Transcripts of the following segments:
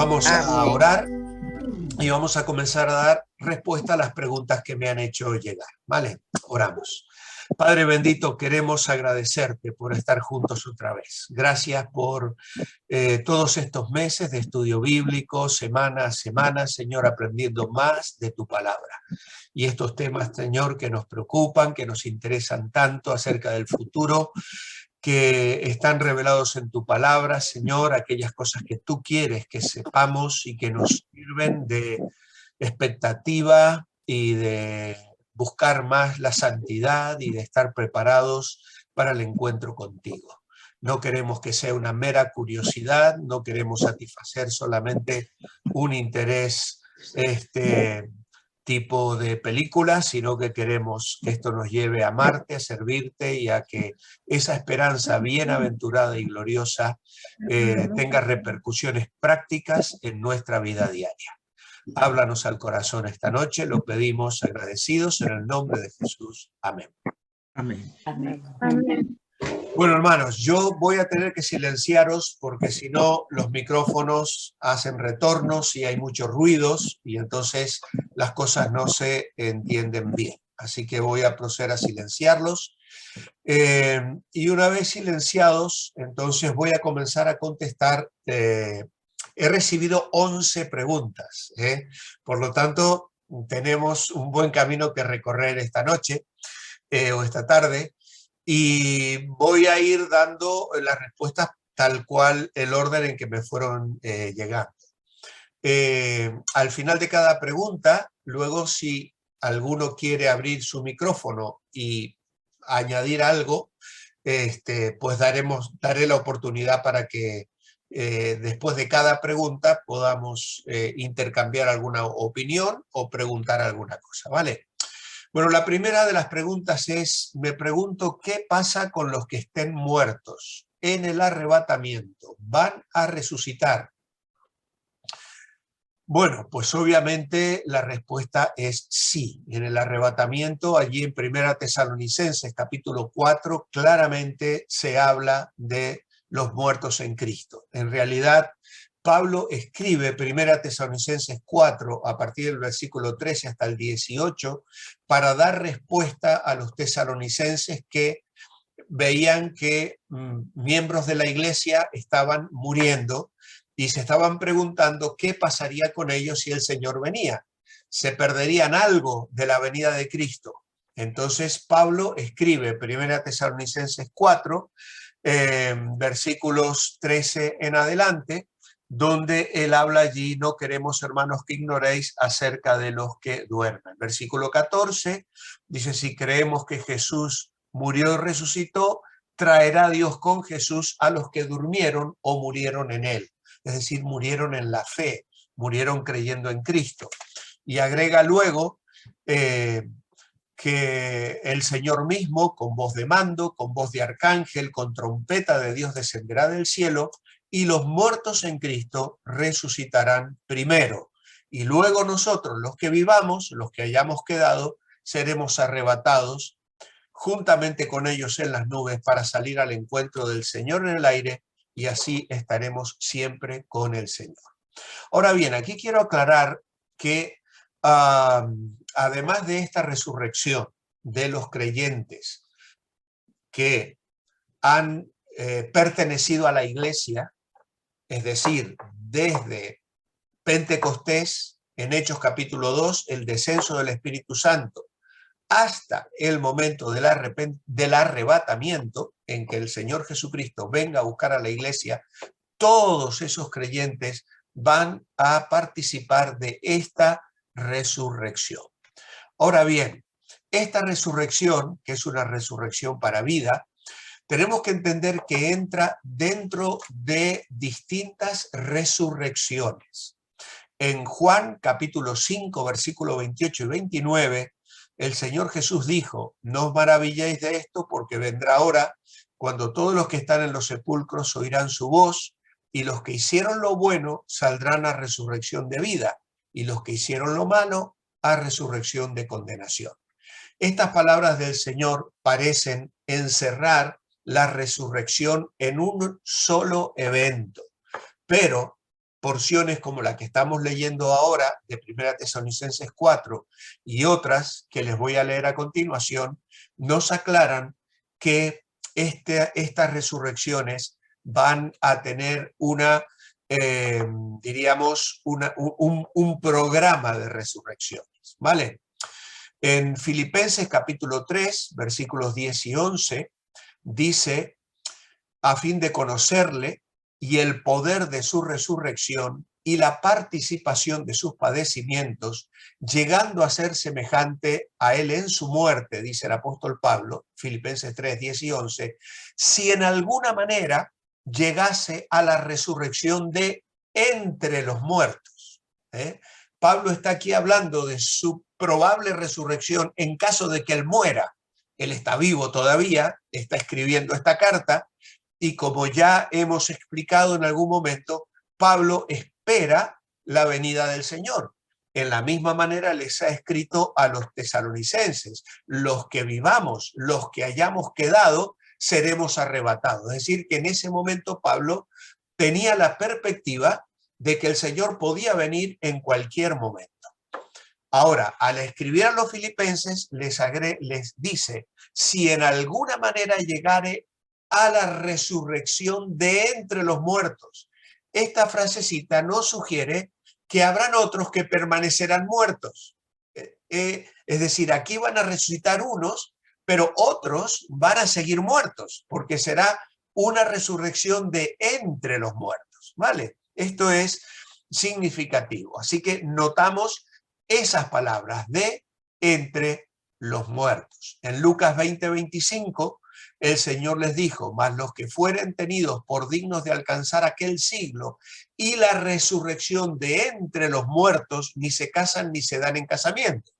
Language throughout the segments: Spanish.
Vamos a Amén. orar y vamos a comenzar a dar respuesta a las preguntas que me han hecho llegar. ¿Vale? Oramos. Padre bendito, queremos agradecerte por estar juntos otra vez. Gracias por todos estos meses de estudio bíblico, semana a semana, Señor, aprendiendo más de tu palabra. Y estos temas, Señor, que nos preocupan, que nos interesan tanto acerca del futuro, que están revelados en tu palabra, Señor, aquellas cosas que tú quieres que sepamos y que nos sirven de expectativa y de buscar más la santidad y de estar preparados para el encuentro contigo. No queremos que sea una mera curiosidad, no queremos satisfacer solamente un interés tipo de película, sino que queremos que esto nos lleve a amarte, a servirte y a que esa esperanza bienaventurada y gloriosa tenga repercusiones prácticas en nuestra vida diaria. Háblanos al corazón esta noche, lo pedimos agradecidos en el nombre de Jesús. Amén. Amén. Amén. Amén. Bueno, hermanos, yo voy a tener que silenciaros porque si no los micrófonos hacen retornos y hay muchos ruidos y entonces las cosas no se entienden bien. Así que voy a proceder a silenciarlos. Y una vez silenciados, entonces voy a comenzar a contestar. He recibido 11 preguntas, por lo tanto tenemos un buen camino que recorrer esta noche o esta tarde. Y voy a ir dando las respuestas tal cual el orden en que me fueron llegando. Al final de cada pregunta, luego si alguno quiere abrir su micrófono y añadir algo, pues daré la oportunidad para que después de cada pregunta podamos intercambiar alguna opinión o preguntar alguna cosa, ¿vale? Bueno, la primera de las preguntas es, me pregunto, ¿qué pasa con los que estén muertos en el arrebatamiento? ¿Van a resucitar? Bueno, pues obviamente la respuesta es sí. En el arrebatamiento, allí en 1 Tesalonicenses, capítulo 4, claramente se habla de los muertos en Cristo. En realidad, Pablo escribe 1 Tesalonicenses 4 a partir del versículo 13 hasta el 18 para dar respuesta a los tesalonicenses que veían que miembros de la iglesia estaban muriendo y se estaban preguntando qué pasaría con ellos si el Señor venía. ¿Se perderían algo de la venida de Cristo? Entonces Pablo escribe 1 Tesalonicenses 4, versículos 13 en adelante, donde él habla allí, no queremos, hermanos, que ignoréis acerca de los que duermen. Versículo 14 dice, si creemos que Jesús murió y resucitó, traerá Dios con Jesús a los que durmieron o murieron en él. Es decir, murieron en la fe, murieron creyendo en Cristo. Y agrega luego que el Señor mismo, con voz de mando, con voz de arcángel, con trompeta de Dios descenderá del cielo, y los muertos en Cristo resucitarán primero. Y luego nosotros, los que vivamos, los que hayamos quedado, seremos arrebatados juntamente con ellos en las nubes para salir al encuentro del Señor en el aire, y así estaremos siempre con el Señor. Ahora bien, aquí quiero aclarar que además de esta resurrección de los creyentes que han pertenecido a la iglesia, es decir, desde Pentecostés, en Hechos capítulo 2, el descenso del Espíritu Santo, hasta el momento del arrebatamiento, en que el Señor Jesucristo venga a buscar a la iglesia, todos esos creyentes van a participar de esta resurrección. Ahora bien, esta resurrección, que es una resurrección para vida, tenemos que entender que entra dentro de distintas resurrecciones. En Juan capítulo 5, versículo 28 y 29, el Señor Jesús dijo, no os maravilléis de esto porque vendrá hora cuando todos los que están en los sepulcros oirán su voz y los que hicieron lo bueno saldrán a resurrección de vida y los que hicieron lo malo a resurrección de condenación. Estas palabras del Señor parecen encerrar la resurrección en un solo evento, pero porciones como la que estamos leyendo ahora de 1 Tesalonicenses 4 y otras que les voy a leer a continuación, nos aclaran que estas resurrecciones van a tener diríamos, un programa de resurrecciones, ¿vale? En Filipenses capítulo 3, versículos 10 y 11, dice, a fin de conocerle y el poder de su resurrección y la participación de sus padecimientos, llegando a ser semejante a él en su muerte, dice el apóstol Pablo, Filipenses 3, 10 y 11, si en alguna manera llegase a la resurrección de entre los muertos. Pablo está aquí hablando de su probable resurrección en caso de que él muera. Él está vivo todavía, está escribiendo esta carta, y como ya hemos explicado en algún momento, Pablo espera la venida del Señor. En la misma manera les ha escrito a los tesalonicenses, los que vivamos, los que hayamos quedado, seremos arrebatados. Es decir, que en ese momento Pablo tenía la perspectiva de que el Señor podía venir en cualquier momento. Ahora, al escribir a los filipenses, les dice, si en alguna manera llegare a la resurrección de entre los muertos. Esta frasecita nos sugiere que habrán otros que permanecerán muertos. Es decir, aquí van a resucitar unos, pero otros van a seguir muertos, porque será una resurrección de entre los muertos, ¿vale? Esto es significativo. Así que notamos esas palabras de entre los muertos. En Lucas 20:25, el Señor les dijo, mas los que fueren tenidos por dignos de alcanzar aquel siglo y la resurrección de entre los muertos, ni se casan ni se dan en casamiento.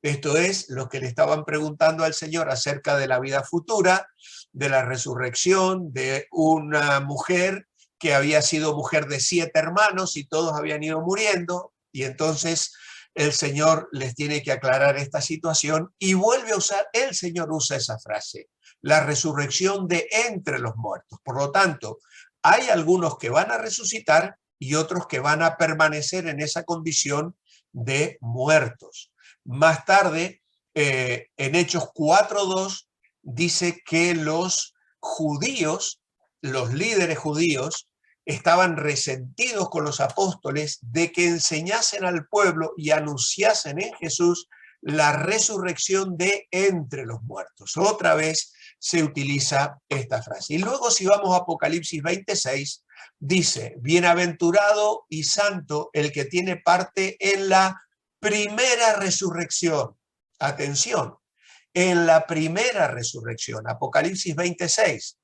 Esto es lo que le estaban preguntando al Señor acerca de la vida futura, de la resurrección, de una mujer que había sido mujer de 7 hermanos y todos habían ido muriendo, y entonces el Señor les tiene que aclarar esta situación y vuelve a usar, el Señor usa esa frase, la resurrección de entre los muertos. Por lo tanto, hay algunos que van a resucitar y otros que van a permanecer en esa condición de muertos. Más tarde, en Hechos 4:2, dice que los judíos, los líderes judíos, estaban resentidos con los apóstoles de que enseñasen al pueblo y anunciasen en Jesús la resurrección de entre los muertos. Otra vez se utiliza esta frase. Y luego, si vamos a Apocalipsis 26, dice, bienaventurado y santo el que tiene parte en la primera resurrección. Atención, en la primera resurrección, Apocalipsis 26.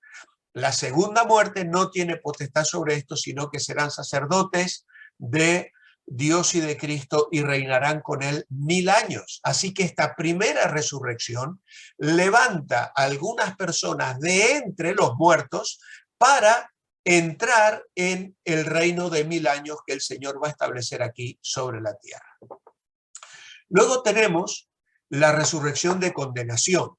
La segunda muerte no tiene potestad sobre esto, sino que serán sacerdotes de Dios y de Cristo y reinarán con él 1000 años. Así que esta primera resurrección levanta a algunas personas de entre los muertos para entrar en el reino de 1000 años que el Señor va a establecer aquí sobre la tierra. Luego tenemos la resurrección de condenación.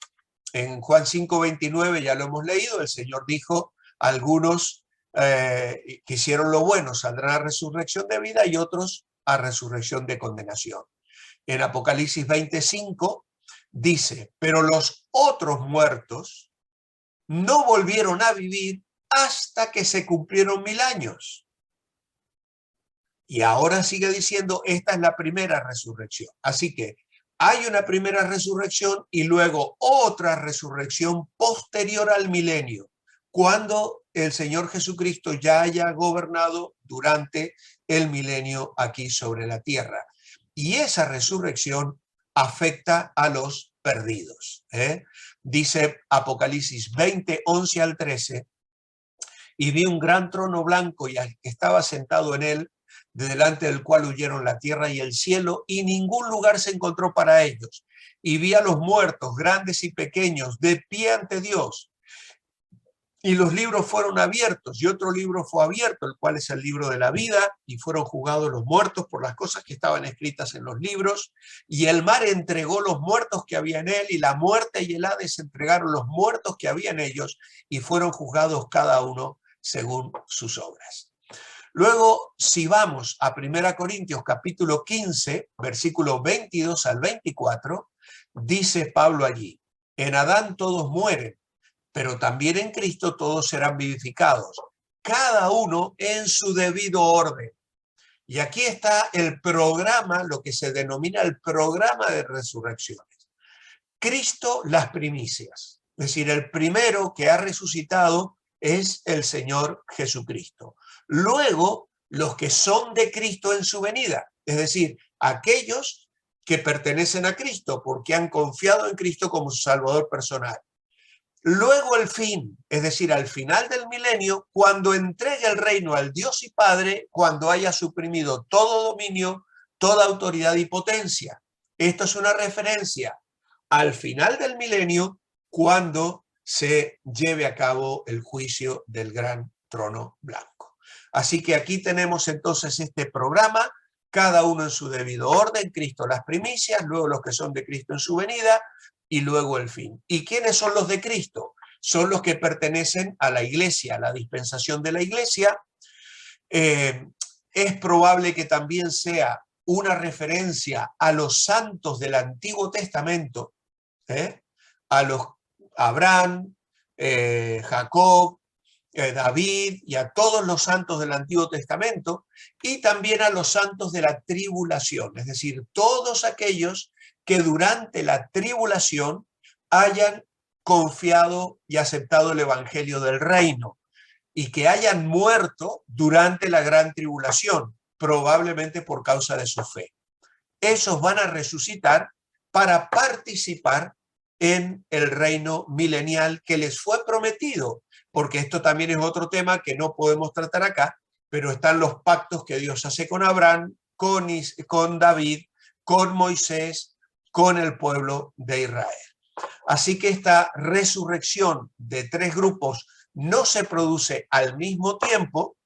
En Juan 5:29 ya lo hemos leído, el Señor dijo, algunos que hicieron lo bueno saldrán a resurrección de vida y otros a resurrección de condenación. En Apocalipsis 25 dice, pero los otros muertos no volvieron a vivir hasta que se cumplieron 1000 años. Y ahora sigue diciendo, esta es la primera resurrección. Así que hay una primera resurrección y luego otra resurrección posterior al milenio, cuando el Señor Jesucristo ya haya gobernado durante el milenio aquí sobre la tierra. Y esa resurrección afecta a los perdidos. Dice Apocalipsis 20, 11 al 13, y vi un gran trono blanco y al que estaba sentado en él, de delante del cual huyeron la tierra y el cielo, y ningún lugar se encontró para ellos. Y vi a los muertos, grandes y pequeños, de pie ante Dios. Y los libros fueron abiertos, y otro libro fue abierto, el cual es el libro de la vida, y fueron juzgados los muertos por las cosas que estaban escritas en los libros. Y el mar entregó los muertos que había en él, y la muerte y el Hades entregaron los muertos que había en ellos, y fueron juzgados cada uno según sus obras. Luego, si vamos a 1 Corintios capítulo 15, versículo 22 al 24, dice Pablo allí, en Adán todos mueren, pero también en Cristo todos serán vivificados, cada uno en su debido orden. Y aquí está el programa, lo que se denomina el programa de resurrecciones. Cristo, las primicias. Es decir, el primero que ha resucitado es el Señor Jesucristo. Luego, los que son de Cristo en su venida. Es decir, aquellos que pertenecen a Cristo porque han confiado en Cristo como su Salvador personal. Luego el fin, es decir, al final del milenio, cuando entregue el reino al Dios y Padre, cuando haya suprimido todo dominio, toda autoridad y potencia. Esto es una referencia al final del milenio, cuando se lleve a cabo el juicio del gran trono blanco. Así que aquí tenemos entonces este programa, cada uno en su debido orden, Cristo las primicias, luego los que son de Cristo en su venida, y luego el fin. ¿Y quiénes son los de Cristo? Son los que pertenecen a la iglesia, a la dispensación de la iglesia. Es probable que también sea una referencia a los santos del Antiguo Testamento, a los Abraham, Jacob, David y a todos los santos del Antiguo Testamento, y también a los santos de la tribulación, es decir, todos aquellos que durante la tribulación hayan confiado y aceptado el evangelio del reino y que hayan muerto durante la gran tribulación, probablemente por causa de su fe. Esos van a resucitar para participar en el reino milenial que les fue prometido, porque esto también es otro tema que no podemos tratar acá, pero están los pactos que Dios hace con Abraham, con David, con Moisés, con el pueblo de Israel. Así que esta resurrección de tres grupos no se produce al mismo tiempo,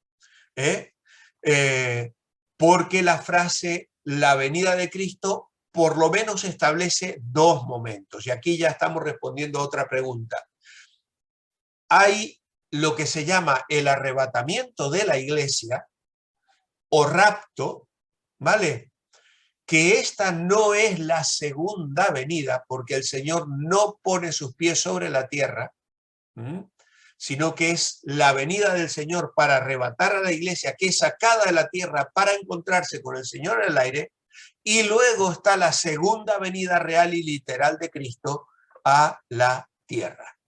porque la frase la venida de Cristo por lo menos establece dos momentos. Y aquí ya estamos respondiendo a otra pregunta. Hay lo que se llama el arrebatamiento de la iglesia o rapto, ¿vale? Que esta no es la segunda venida, porque el Señor no pone sus pies sobre la tierra, sino que es la venida del Señor para arrebatar a la iglesia, que es sacada de la tierra para encontrarse con el Señor en el aire, y luego está la segunda venida real y literal de Cristo a la tierra.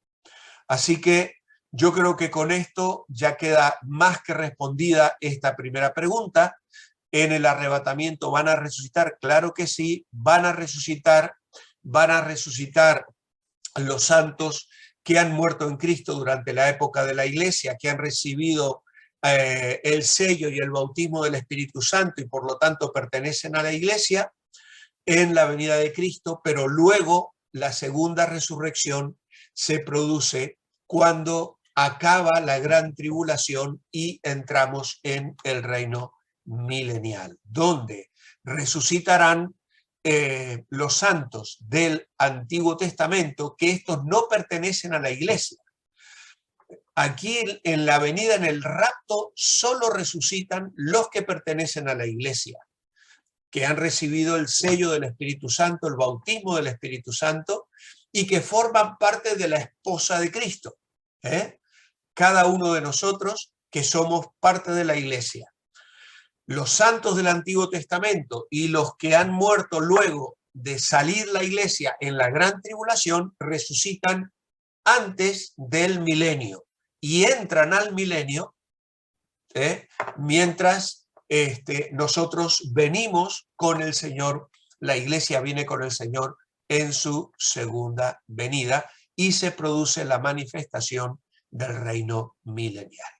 Así que yo creo que con esto ya queda más que respondida esta primera pregunta. ¿En el arrebatamiento van a resucitar? Claro que sí, van a resucitar los santos que han muerto en Cristo durante la época de la iglesia, que han recibido el sello y el bautismo del Espíritu Santo y por lo tanto pertenecen a la iglesia en la venida de Cristo, pero luego la segunda resurrección se produce cuando acaba la gran tribulación y entramos en el reino milenial, donde resucitarán los santos del Antiguo Testamento, que estos no pertenecen a la iglesia. Aquí en la venida, en el rapto, solo resucitan los que pertenecen a la iglesia, que han recibido el sello del Espíritu Santo, el bautismo del Espíritu Santo, y que forman parte de la esposa de Cristo. Cada uno de nosotros que somos parte de la iglesia. Los santos del Antiguo Testamento y los que han muerto luego de salir la iglesia en la gran tribulación resucitan antes del milenio y entran al milenio mientras nosotros venimos con el Señor, la iglesia viene con el Señor en su segunda venida y se produce la manifestación del reino milenial.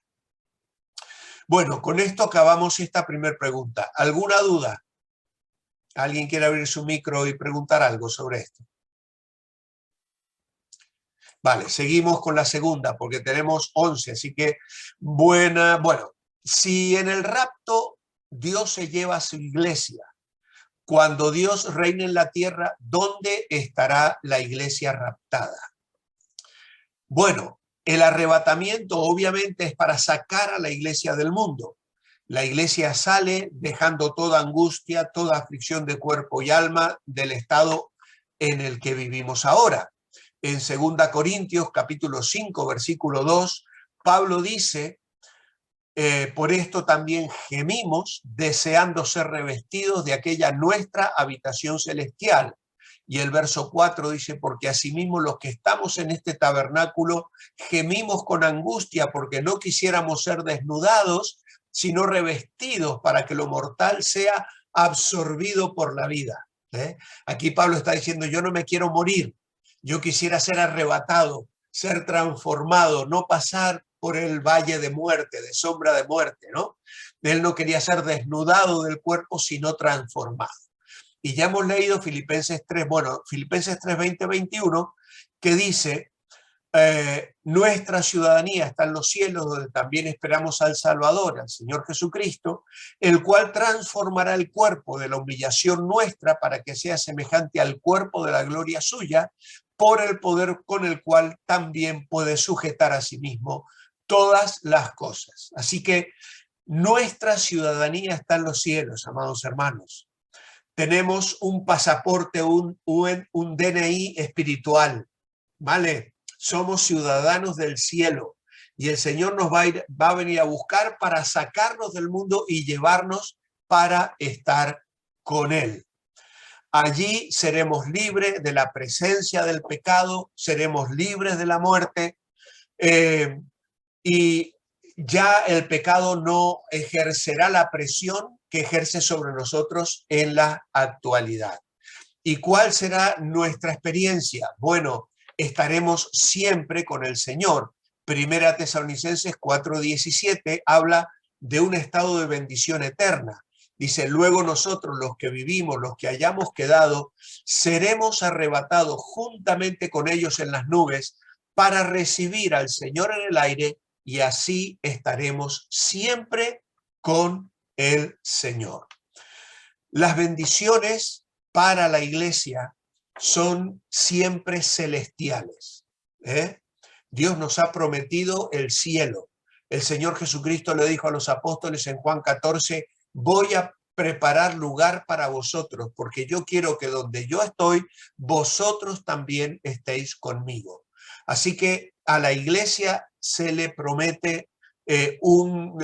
Bueno, con esto acabamos esta primera pregunta. ¿Alguna duda? ¿Alguien quiere abrir su micro y preguntar algo sobre esto? Vale, seguimos con la segunda porque tenemos 11, así que bueno, si en el rapto Dios se lleva a su iglesia, cuando Dios reine en la tierra, ¿dónde estará la iglesia raptada? Bueno, el arrebatamiento obviamente es para sacar a la iglesia del mundo. La iglesia sale dejando toda angustia, toda aflicción de cuerpo y alma del estado en el que vivimos ahora. En 2 Corintios capítulo 5, versículo 2, Pablo dice, por esto también gemimos, deseando ser revestidos de aquella nuestra habitación celestial. Y el verso 4 dice, porque asimismo los que estamos en este tabernáculo gemimos con angustia porque no quisiéramos ser desnudados, sino revestidos para que lo mortal sea absorbido por la vida. Aquí Pablo está diciendo, yo no me quiero morir, yo quisiera ser arrebatado, ser transformado, no pasar por el valle de muerte, de sombra de muerte, ¿no? Él no quería ser desnudado del cuerpo, sino transformado. Y ya hemos leído Filipenses 3, Filipenses 3, 20, 21, que dice, nuestra ciudadanía está en los cielos, donde también esperamos al Salvador, al Señor Jesucristo, el cual transformará el cuerpo de la humillación nuestra para que sea semejante al cuerpo de la gloria suya, por el poder con el cual también puede sujetar a sí mismo todas las cosas. Así que nuestra ciudadanía está en los cielos, amados hermanos. Tenemos un pasaporte, un DNI espiritual, ¿vale? Somos ciudadanos del cielo y el Señor nos va a venir a buscar para sacarnos del mundo y llevarnos para estar con Él. Allí seremos libres de la presencia del pecado, seremos libres de la muerte y ya el pecado no ejercerá la presión que ejerce sobre nosotros en la actualidad. ¿Y cuál será nuestra experiencia? Bueno, estaremos siempre con el Señor. Primera Tesalonicenses 4:17 habla de un estado de bendición eterna. Dice, luego nosotros, los que vivimos, los que hayamos quedado, seremos arrebatados juntamente con ellos en las nubes para recibir al Señor en el aire y así estaremos siempre con el Señor. Las bendiciones para la iglesia son siempre celestiales. Dios nos ha prometido el cielo. El Señor Jesucristo le dijo a los apóstoles en Juan 14, voy a preparar lugar para vosotros, porque yo quiero que donde yo estoy, vosotros también estéis conmigo. Así que a la iglesia se le promete un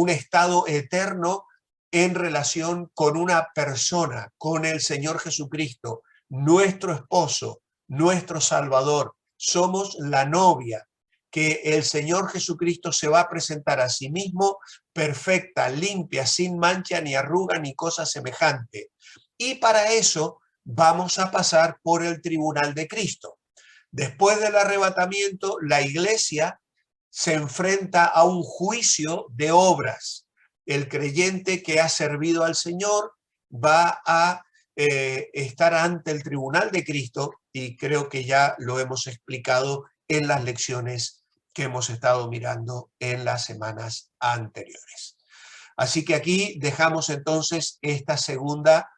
estado eterno en relación con una persona, con el Señor Jesucristo, nuestro esposo, nuestro Salvador. Somos la novia que el Señor Jesucristo se va a presentar a sí mismo perfecta, limpia, sin mancha, ni arruga, ni cosa semejante. Y para eso vamos a pasar por el tribunal de Cristo. Después del arrebatamiento, la iglesia se enfrenta a un juicio de obras. El creyente que ha servido al Señor va a estar ante el tribunal de Cristo y creo que ya lo hemos explicado en las lecciones que hemos estado mirando en las semanas anteriores. Así que aquí dejamos entonces esta segunda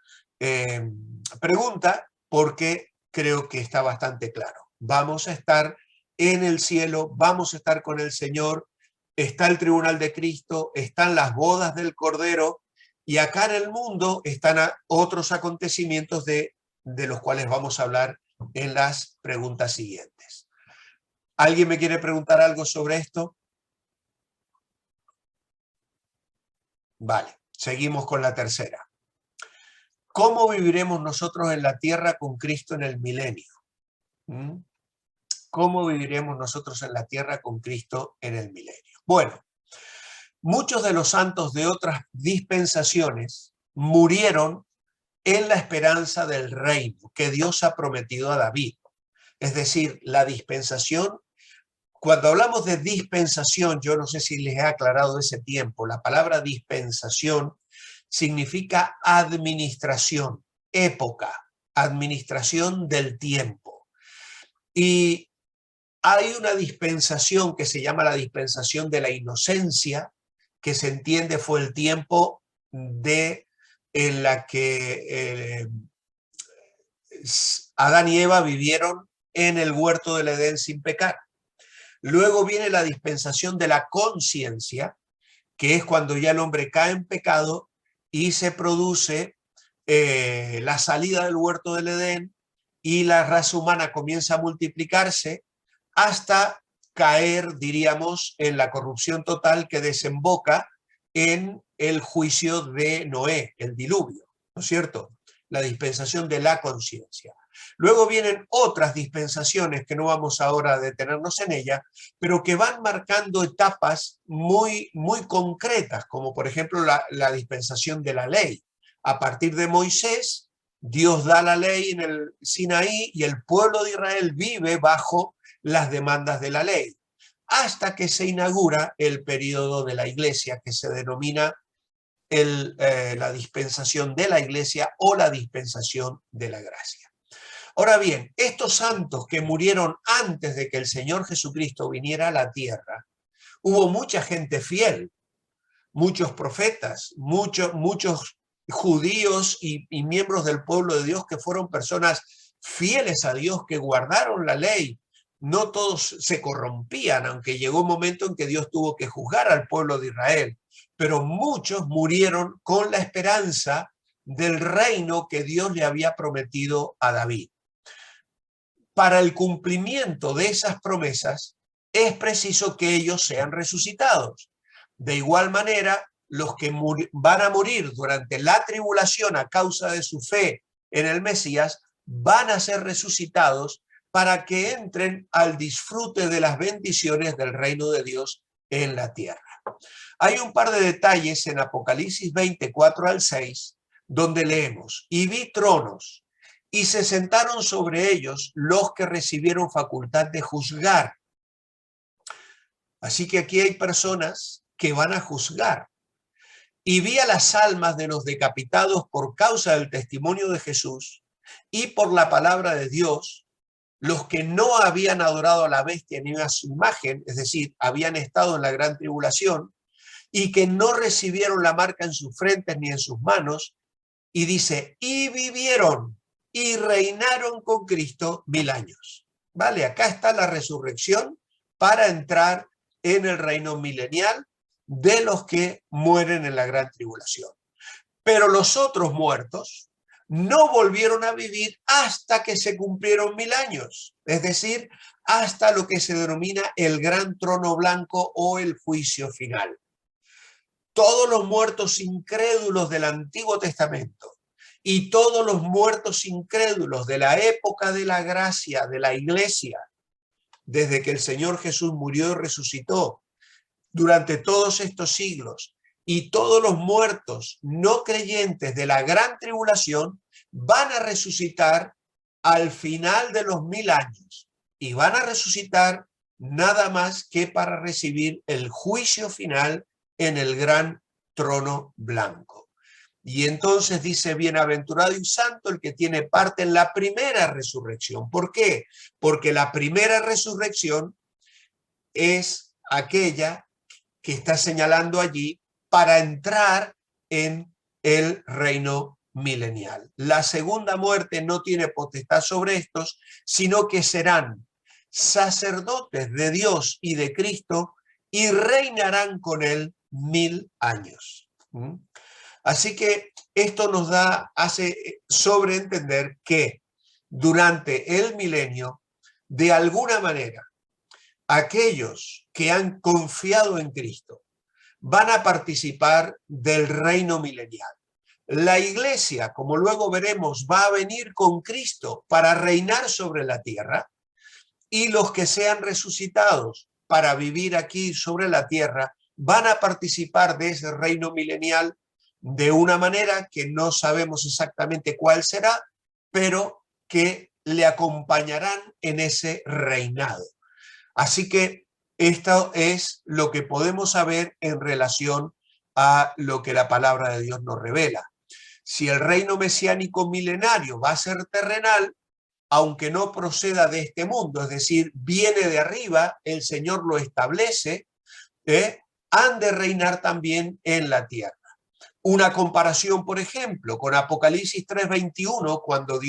pregunta porque creo que está bastante claro. Vamos a estar en el cielo, vamos a estar con el Señor, está el tribunal de Cristo, están las bodas del Cordero y acá en el mundo están otros acontecimientos de los cuales vamos a hablar en las preguntas siguientes. ¿Alguien me quiere preguntar algo sobre esto? Vale, seguimos con la tercera. ¿Cómo viviremos nosotros en la tierra con Cristo en el milenio? ¿Cómo viviremos nosotros en la tierra con Cristo en el milenio? Bueno, muchos de los santos de otras dispensaciones murieron en la esperanza del reino que Dios ha prometido a David. Es decir, la dispensación. Cuando hablamos de dispensación, yo no sé si les he aclarado ese tiempo, la palabra dispensación significa administración, época, administración del tiempo. Y hay una dispensación que se llama la dispensación de la inocencia, que se entiende fue el tiempo en la que Adán y Eva vivieron en el huerto del Edén sin pecar. Luego viene la dispensación de la conciencia, que es cuando ya el hombre cae en pecado y se produce la salida del huerto del Edén y la raza humana comienza a multiplicarse hasta caer, diríamos, en la corrupción total que desemboca en el juicio de Noé, el diluvio, ¿no es cierto? La dispensación de la conciencia. Luego vienen otras dispensaciones que no vamos ahora a detenernos en ellas, pero que van marcando etapas muy concretas, como por ejemplo la dispensación de la ley. A partir de Moisés, Dios da la ley en el Sinaí y el pueblo de Israel vive bajo las demandas de la ley, hasta que se inaugura el periodo de la iglesia, que se denomina la dispensación de la iglesia o la dispensación de la gracia. Ahora bien, estos santos que murieron antes de que el Señor Jesucristo viniera a la tierra, hubo mucha gente fiel, muchos profetas, muchos judíos y miembros del pueblo de Dios que fueron personas fieles a Dios, que guardaron la ley. No todos se corrompían, aunque llegó un momento en que Dios tuvo que juzgar al pueblo de Israel, pero muchos murieron con la esperanza del reino que Dios le había prometido a David. Para el cumplimiento de esas promesas es preciso que ellos sean resucitados. De igual manera, los que van a morir durante la tribulación a causa de su fe en el Mesías van a ser resucitados para que entren al disfrute de las bendiciones del reino de Dios en la tierra. Hay un par de detalles en Apocalipsis 24 al 6, donde leemos: y vi tronos, y se sentaron sobre ellos los que recibieron facultad de juzgar. Así que aquí hay personas que van a juzgar. Y vi a las almas de los decapitados por causa del testimonio de Jesús y por la palabra de Dios, los que no habían adorado a la bestia ni a su imagen, es decir, habían estado en la gran tribulación, y que no recibieron la marca en sus frentes ni en sus manos, y dice, y vivieron y reinaron con Cristo 1000 años. ¿Vale? Acá está la resurrección para entrar en el reino milenial de los que mueren en la gran tribulación. Pero los otros muertos no volvieron a vivir hasta que se cumplieron 1000 años, es decir, hasta lo que se denomina el gran trono blanco o el juicio final. Todos los muertos incrédulos del Antiguo Testamento y todos los muertos incrédulos de la época de la gracia de la iglesia, desde que el Señor Jesús murió y resucitó, durante todos estos siglos, y todos los muertos no creyentes de la gran tribulación van a resucitar al final de los 1000 años, y van a resucitar nada más que para recibir el juicio final en el gran trono blanco. Y entonces dice, bienaventurado y santo el que tiene parte en la primera resurrección. ¿Por qué? Porque la primera resurrección es aquella que está señalando allí para entrar en el reino milenial. La segunda muerte no tiene potestad sobre estos, sino que serán sacerdotes de Dios y de Cristo y reinarán con él 1000 años. Así que esto nos hace sobreentender que durante el milenio, de alguna manera, aquellos que han confiado en Cristo van a participar del reino milenial. La iglesia, como luego veremos, va a venir con Cristo para reinar sobre la tierra, y los que sean resucitados para vivir aquí sobre la tierra van a participar de ese reino milenial de una manera que no sabemos exactamente cuál será, pero que le acompañarán en ese reinado. Así que esto es lo que podemos saber en relación a lo que la palabra de Dios nos revela. Si el reino mesiánico milenario va a ser terrenal, aunque no proceda de este mundo, es decir, viene de arriba, el Señor lo establece, han de reinar también en la tierra. Una comparación, por ejemplo, con Apocalipsis 3:21, cuando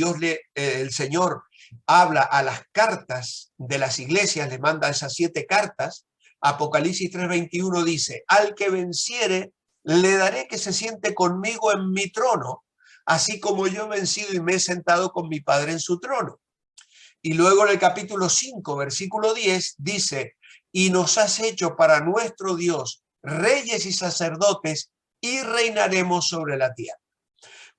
el Señor habla a las cartas de las iglesias, le manda esas 7 cartas, Apocalipsis 3:21 dice, al que venciere, le daré que se siente conmigo en mi trono, así como yo he vencido y me he sentado con mi Padre en su trono. Y luego en el capítulo 5, versículo 10, dice, y nos has hecho para nuestro Dios reyes y sacerdotes y reinaremos sobre la tierra.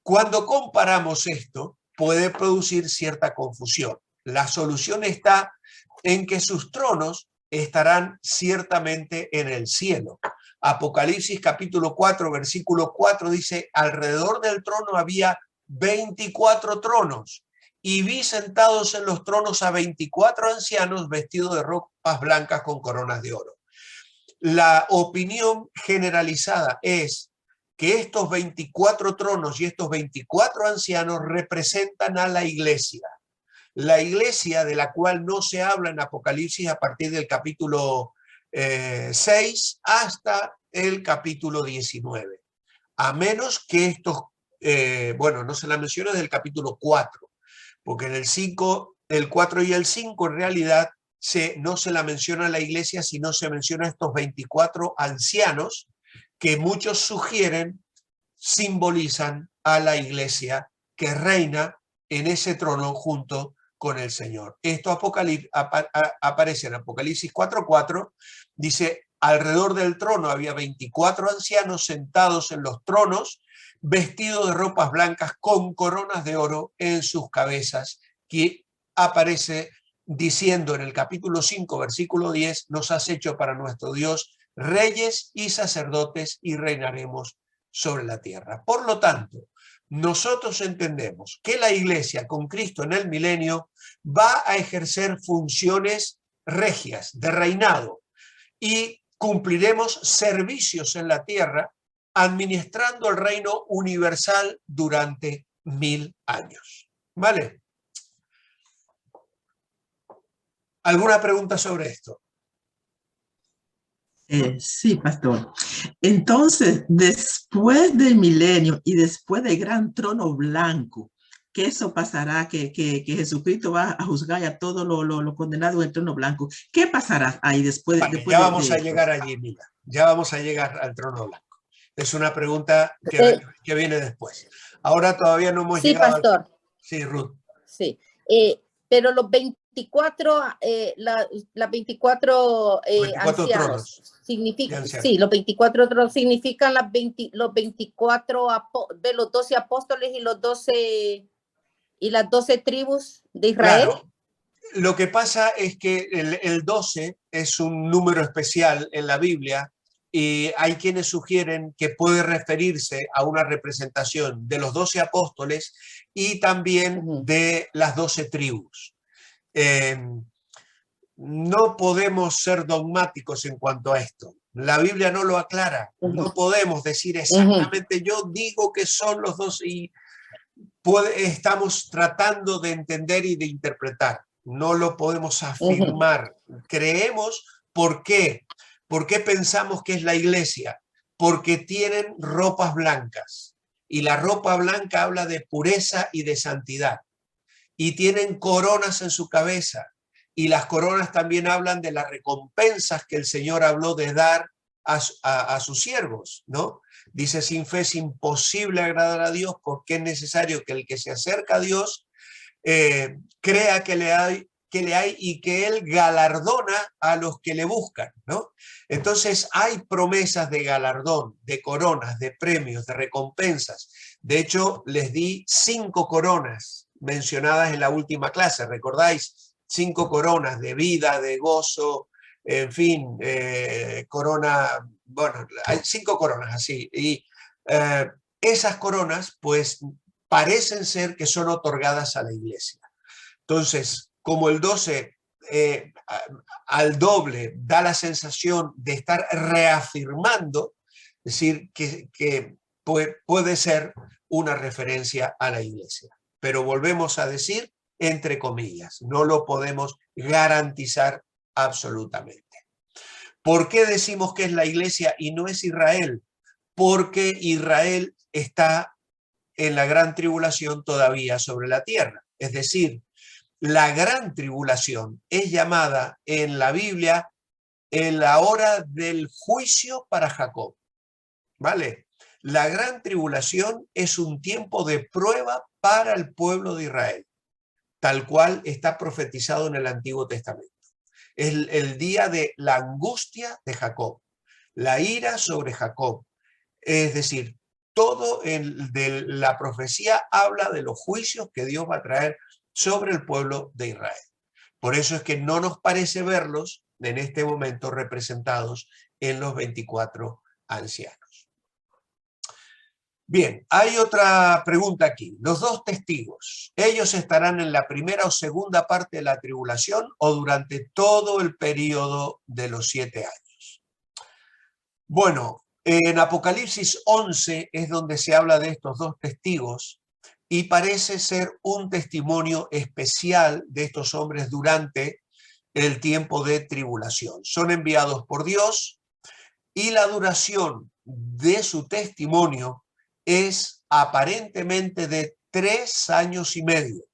Cuando comparamos esto, puede producir cierta confusión. La solución está en que sus tronos estarán ciertamente en el cielo. Apocalipsis capítulo 4, versículo 4 dice, alrededor del trono había 24 tronos y vi sentados en los tronos a 24 ancianos vestidos de ropas blancas con coronas de oro. La opinión generalizada es que estos 24 tronos y estos 24 ancianos representan a la iglesia de la cual no se habla en Apocalipsis a partir del capítulo 6 hasta el capítulo 19, a menos que estos, bueno, no se la menciona desde el capítulo 4, porque en el 5, el 4 y el 5 en realidad no se la menciona a la iglesia, sino se menciona a estos 24 ancianos que muchos sugieren simbolizan a la iglesia que reina en ese trono junto con el Señor. Esto aparece en Apocalipsis 4:4, dice, alrededor del trono había 24 ancianos sentados en los tronos, vestidos de ropas blancas con coronas de oro en sus cabezas, que aparece diciendo en el capítulo 5, versículo 10, nos has hecho para nuestro Dios reyes y sacerdotes y reinaremos sobre la tierra. Por lo tanto, nosotros entendemos que la iglesia con Cristo en el milenio va a ejercer funciones regias de reinado y cumpliremos servicios en la tierra administrando el reino universal durante 1000 años. ¿Vale? ¿Alguna pregunta sobre esto? Sí, pastor. Entonces, después del milenio y después del gran trono blanco, que eso pasará, que Jesucristo va a juzgar a todos los condenados del trono blanco. ¿Qué pasará ahí después, vale, después ya vamos a esto? llegar allí, mira. Ya vamos a llegar al trono blanco. Es una pregunta que viene después. Ahora todavía no hemos llegado pastor. al... Sí, Ruth. Sí, pero los 24, las 24, 24 ancianos, tronos. significa, sí, los 24 tronos significan los 24 de los 12 apóstoles y las 12 tribus de Israel. Claro. Lo que pasa es que el 12 es un número especial en la Biblia y hay quienes sugieren que puede referirse a una representación de los 12 apóstoles y también de las 12 tribus. No podemos ser dogmáticos en cuanto a esto. La Biblia no lo aclara. No podemos decir exactamente, yo digo que son los 12 y estamos tratando de entender y de interpretar. No lo podemos afirmar. Creemos, ¿por qué? ¿Por qué pensamos que es la iglesia? Porque tienen ropas blancas. Y la ropa blanca habla de pureza y de santidad. Y tienen coronas en su cabeza. Y las coronas también hablan de las recompensas que el Señor habló de dar a sus siervos, ¿no? Dice, sin fe es imposible agradar a Dios porque es necesario que el que se acerca a Dios crea que le hay y que Él galardona a los que le buscan, ¿no? Entonces hay promesas de galardón, de coronas, de premios, de recompensas. De hecho, les di 5 coronas mencionadas en la última clase, ¿recordáis? 5 coronas de vida, de gozo, en fin, corona, bueno, hay 5 coronas así. Y esas coronas, pues, parecen ser que son otorgadas a la iglesia. Entonces, como el 12 al doble da la sensación de estar reafirmando, es decir, que puede ser una referencia a la iglesia. Pero volvemos a decir, entre comillas, no lo podemos garantizar absolutamente. ¿Por qué decimos que es la iglesia y no es Israel? Porque Israel está en la gran tribulación todavía sobre la tierra. Es decir, la gran tribulación es llamada en la Biblia en la hora del juicio para Jacob, ¿vale? La gran tribulación es un tiempo de prueba para el pueblo de Israel, tal cual está profetizado en el Antiguo Testamento. Es el día de la angustia de Jacob, la ira sobre Jacob. Es decir, todo de la profecía habla de los juicios que Dios va a traer sobre el pueblo de Israel. Por eso es que no nos parece verlos en este momento representados en los 24 ancianos. Bien, hay otra pregunta aquí. Los dos testigos, ¿ellos estarán en la primera o segunda parte de la tribulación o durante todo el periodo de los 7 años? Bueno, en Apocalipsis 11 es donde se habla de estos dos testigos y parece ser un testimonio especial de estos hombres durante el tiempo de tribulación. Son enviados por Dios y la duración de su testimonio es aparentemente de 3 años y medio.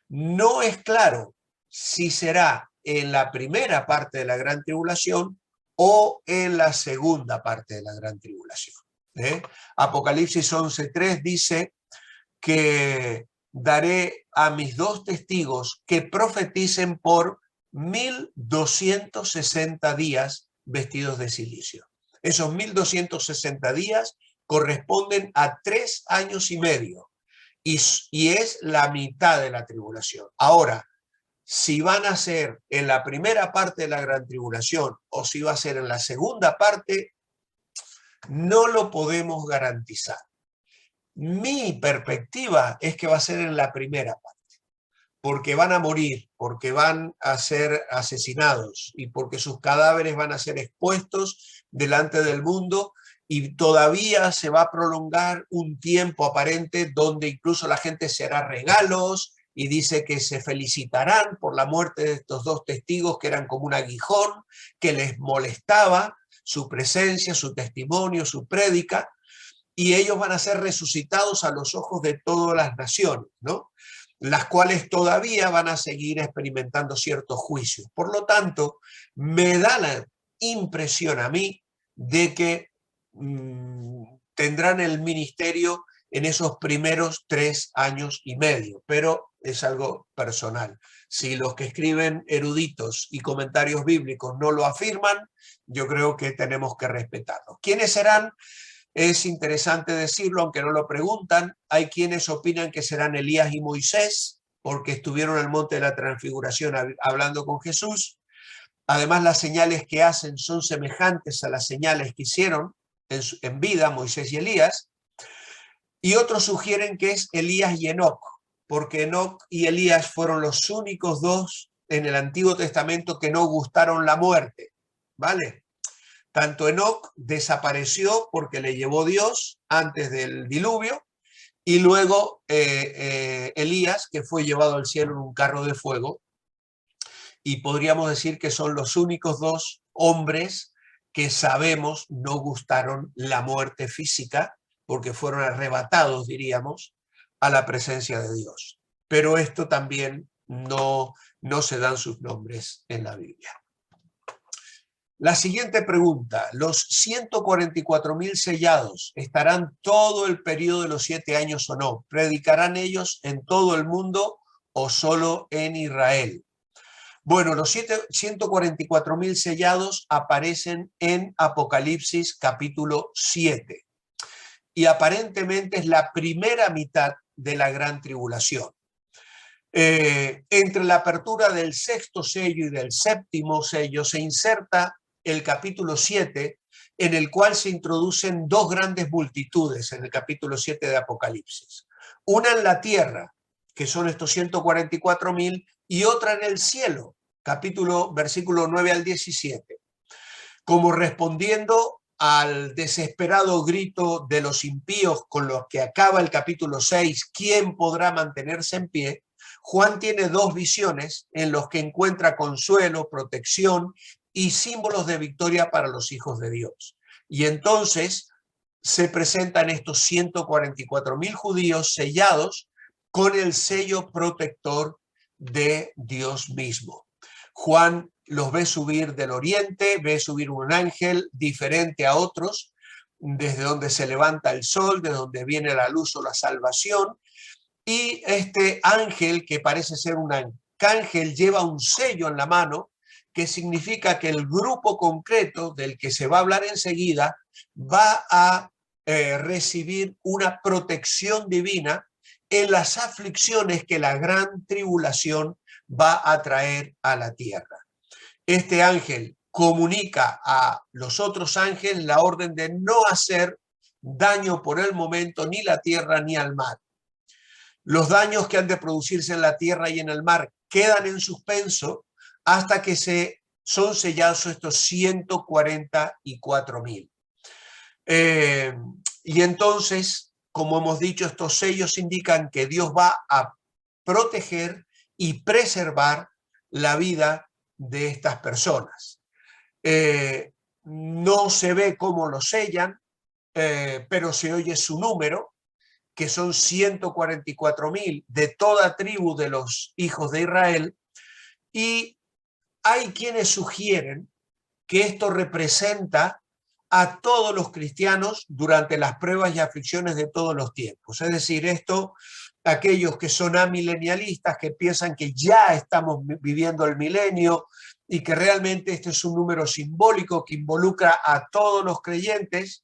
No es claro si será en la primera parte de la gran tribulación o en la segunda parte de la gran tribulación. Apocalipsis 11:3 dice que daré a mis dos testigos que profeticen por 1260 días vestidos de silicio. Esos 1260 días corresponden a 3 años y medio y es la mitad de la tribulación. Ahora, si van a ser en la primera parte de la gran tribulación o si va a ser en la segunda parte, no lo podemos garantizar. Mi perspectiva es que va a ser en la primera parte, porque van a morir, porque van a ser asesinados y porque sus cadáveres van a ser expuestos delante del mundo y todavía se va a prolongar un tiempo aparente donde incluso la gente se hará regalos y dice que se felicitarán por la muerte de estos dos testigos que eran como un aguijón que les molestaba su presencia, su testimonio, su prédica, y ellos van a ser resucitados a los ojos de todas las naciones, ¿no? Las cuales todavía van a seguir experimentando ciertos juicios. Por lo tanto, me da la impresión a mí de que tendrán el ministerio en esos primeros 3 años y medio, pero es algo personal. Si los que escriben eruditos y comentarios bíblicos no lo afirman, yo creo que tenemos que respetarlos. ¿Quiénes serán? Es interesante decirlo, aunque no lo preguntan. Hay quienes opinan que serán Elías y Moisés, porque estuvieron en el monte de la transfiguración hablando con Jesús. Además, las señales que hacen son semejantes a las señales que hicieron en vida Moisés y Elías. Y otros sugieren que es Elías y Enoc, porque Enoc y Elías fueron los únicos dos en el Antiguo Testamento que no gustaron la muerte, ¿vale? Tanto Enoc desapareció porque le llevó Dios antes del diluvio, y luego Elías, que fue llevado al cielo en un carro de fuego, y podríamos decir que son los únicos dos hombres que sabemos no gustaron la muerte física, porque fueron arrebatados, diríamos, a la presencia de Dios. Pero esto también no se dan sus nombres en la Biblia. La siguiente pregunta, ¿los 144,000 sellados estarán todo el periodo de los 7 años o no? ¿Predicarán ellos en todo el mundo o solo en Israel? Bueno, los 144,000 sellados aparecen en Apocalipsis capítulo 7 y aparentemente es la primera mitad de la gran tribulación. Entre la apertura del 6º sello y del 7º sello se inserta el capítulo 7, en el cual se introducen dos grandes multitudes en el capítulo 7 de Apocalipsis. Una en la tierra, que son estos 144,000, y otra en el cielo, versículo 9 al 17. Como respondiendo al desesperado grito de los impíos con los que acaba el capítulo 6, ¿quién podrá mantenerse en pie? Juan tiene dos visiones en los que encuentra consuelo, protección y símbolos de victoria para los hijos de Dios. Y entonces se presentan estos 144,000 judíos sellados con el sello protector de Dios mismo. Juan los ve subir del oriente, ve subir un ángel diferente a otros, desde donde se levanta el sol, de donde viene la luz o la salvación, y este ángel, que parece ser un arcángel, lleva un sello en la mano, que significa que el grupo concreto del que se va a hablar enseguida va a recibir una protección divina en las aflicciones que la gran tribulación va a traer a la tierra. Este ángel comunica a los otros ángeles la orden de no hacer daño por el momento ni la tierra ni al mar. Los daños que han de producirse en la tierra y en el mar quedan en suspenso hasta que son sellados estos 144.000. Y entonces, como hemos dicho, estos sellos indican que Dios va a proteger y preservar la vida de estas personas. No se ve cómo lo sellan, pero se oye su número, que son 144.000 de toda tribu de los hijos de Israel, y hay quienes sugieren que esto representa a todos los cristianos durante las pruebas y aflicciones de todos los tiempos. Es decir, aquellos que son amilenialistas, que piensan que ya estamos viviendo el milenio y que realmente este es un número simbólico que involucra a todos los creyentes,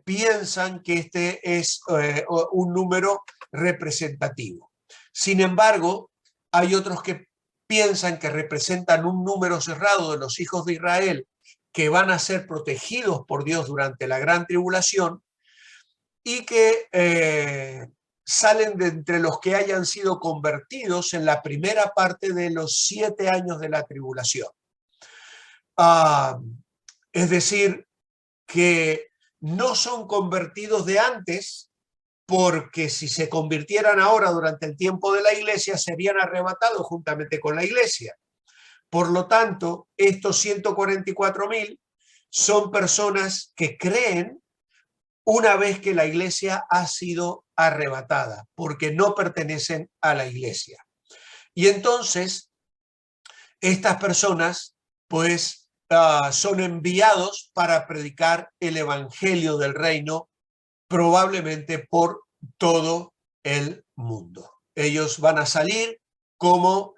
piensan que este es un número representativo. Sin embargo, hay otros que piensan que representan un número cerrado de los hijos de Israel que van a ser protegidos por Dios durante la gran tribulación y que salen de entre los que hayan sido convertidos en la primera parte de los 7 años de la tribulación. Es decir, que no son convertidos de antes, porque si se convirtieran ahora durante el tiempo de la iglesia, serían arrebatados juntamente con la iglesia. Por lo tanto, estos 144.000 son personas que creen una vez que la iglesia ha sido arrebatada, porque no pertenecen a la iglesia. Y entonces, estas personas, pues, son enviados para predicar el evangelio del reino, probablemente por todo el mundo. Ellos van a salir como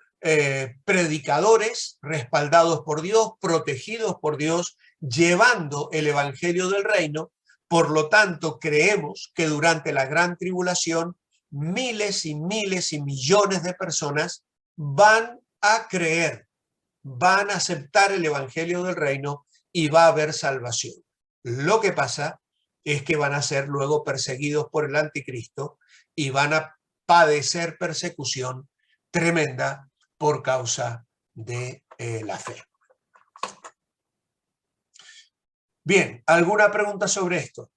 predicadores respaldados por Dios, protegidos por Dios, llevando el evangelio del reino. Por lo tanto, creemos que durante la gran tribulación miles y miles y millones de personas van a creer, van a aceptar el evangelio del reino y va a haber salvación. Lo que pasa es que van a ser luego perseguidos por el anticristo y van a padecer persecución tremenda por causa de la fe. Bien, ¿alguna pregunta sobre esto?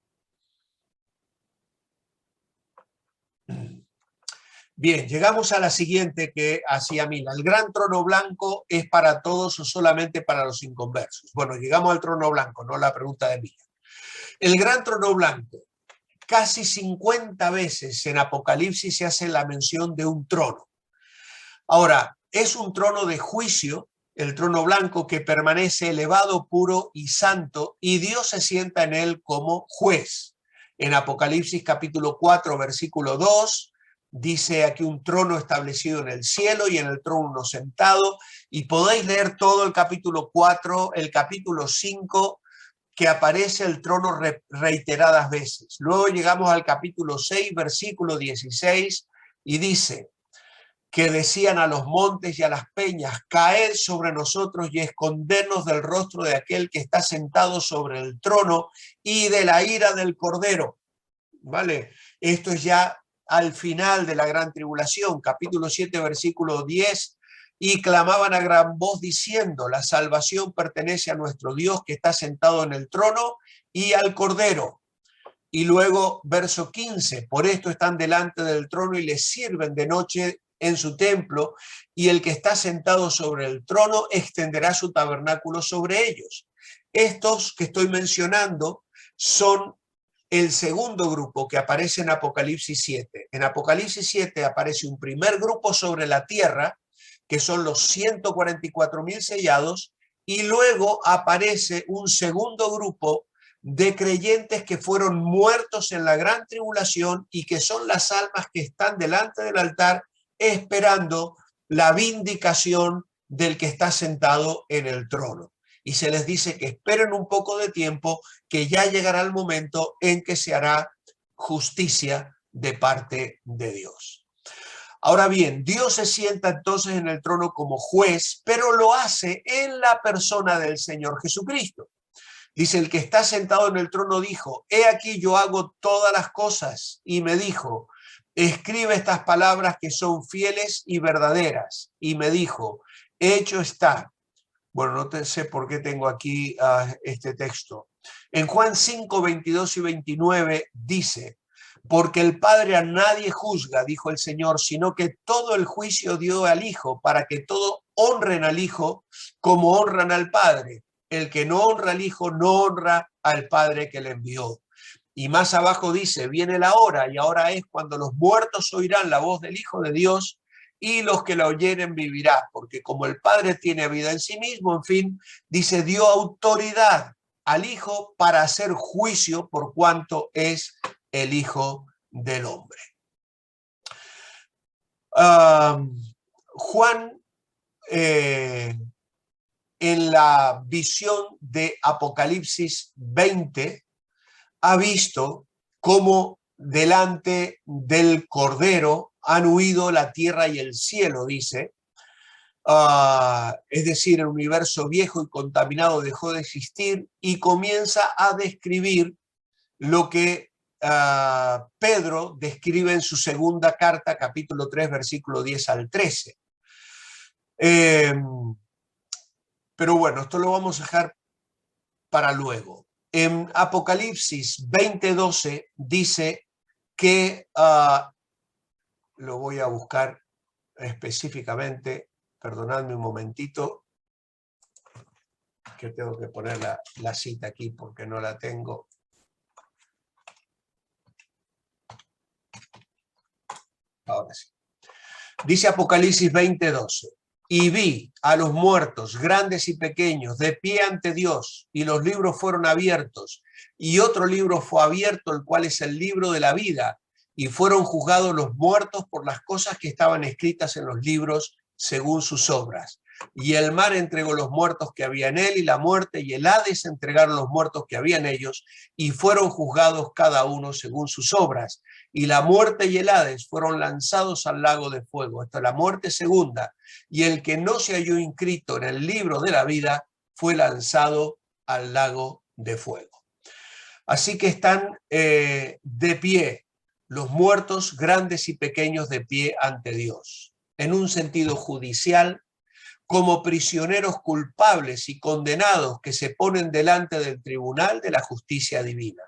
Bien, llegamos a la siguiente que hacía Mila. ¿El gran trono blanco es para todos o solamente para los inconversos? Bueno, llegamos al trono blanco, no la pregunta de Mila. El gran trono blanco, casi 50 veces en Apocalipsis se hace la mención de un trono. Ahora, es un trono de juicio, el trono blanco, que permanece elevado, puro y santo, y Dios se sienta en él como juez. En Apocalipsis capítulo 4, versículo 2, dice aquí un trono establecido en el cielo y en el trono uno sentado, y podéis leer todo el capítulo 4, el capítulo 5, que aparece el trono reiteradas veces. Luego llegamos al capítulo 6, versículo 16, y dice que decían a los montes y a las peñas: caed sobre nosotros y escondernos del rostro de aquel que está sentado sobre el trono y de la ira del Cordero. ¿Vale? Esto es ya al final de la gran tribulación, capítulo 7, versículo 10, y clamaban a gran voz diciendo: la salvación pertenece a nuestro Dios que está sentado en el trono y al Cordero. Y luego, verso 15, por esto están delante del trono y les sirven de noche en su templo, y el que está sentado sobre el trono extenderá su tabernáculo sobre ellos. Estos que estoy mencionando son el segundo grupo que aparece en Apocalipsis 7. En Apocalipsis 7 aparece un primer grupo sobre la tierra, que son los 144.000 sellados, y luego aparece un segundo grupo de creyentes que fueron muertos en la gran tribulación y que son las almas que están delante del altar esperando la vindicación del que está sentado en el trono. Y se les dice que esperen un poco de tiempo, que ya llegará el momento en que se hará justicia de parte de Dios. Ahora bien, Dios se sienta entonces en el trono como juez, pero lo hace en la persona del Señor Jesucristo. Dice, el que está sentado en el trono dijo, he aquí yo hago todas las cosas, y me dijo, escribe estas palabras que son fieles y verdaderas. Y me dijo, hecho está. Bueno, no sé por qué tengo aquí este texto. En Juan 5, 22 y 29 dice, porque el Padre a nadie juzga, dijo el Señor, sino que todo el juicio dio al Hijo, para que todos honren al Hijo como honran al Padre. El que no honra al Hijo no honra al Padre que le envió. Y más abajo dice, viene la hora, y ahora es cuando los muertos oirán la voz del Hijo de Dios, y los que la oyeren vivirán, porque como el Padre tiene vida en sí mismo, en fin, dice, dio autoridad al Hijo para hacer juicio por cuanto es el Hijo del Hombre. Juan, en la visión de Apocalipsis 20, ha visto cómo delante del Cordero han huido la tierra y el cielo, dice. Es decir, el universo viejo y contaminado dejó de existir, y comienza a describir lo que Pedro describe en su segunda carta, capítulo 3, versículo 10 al 13. Pero bueno, esto lo vamos a dejar para luego. En Apocalipsis 20:12 dice que, lo voy a buscar específicamente, perdonadme un momentito, que tengo que poner la cita aquí porque no la tengo. Ahora sí. Dice Apocalipsis 20:12, y vi a los muertos, grandes y pequeños, de pie ante Dios, y los libros fueron abiertos, y otro libro fue abierto, el cual es el libro de la vida, y fueron juzgados los muertos por las cosas que estaban escritas en los libros según sus obras. Y el mar entregó los muertos que había en él, y la muerte y el Hades entregaron los muertos que había en ellos, y fueron juzgados cada uno según sus obras. Y la muerte y el Hades fueron lanzados al lago de fuego. Esta es la muerte segunda. Y el que no se halló inscrito en el libro de la vida fue lanzado al lago de fuego. Así que están de pie los muertos, grandes y pequeños, de pie ante Dios, en un sentido judicial, como prisioneros culpables y condenados que se ponen delante del tribunal de la justicia divina.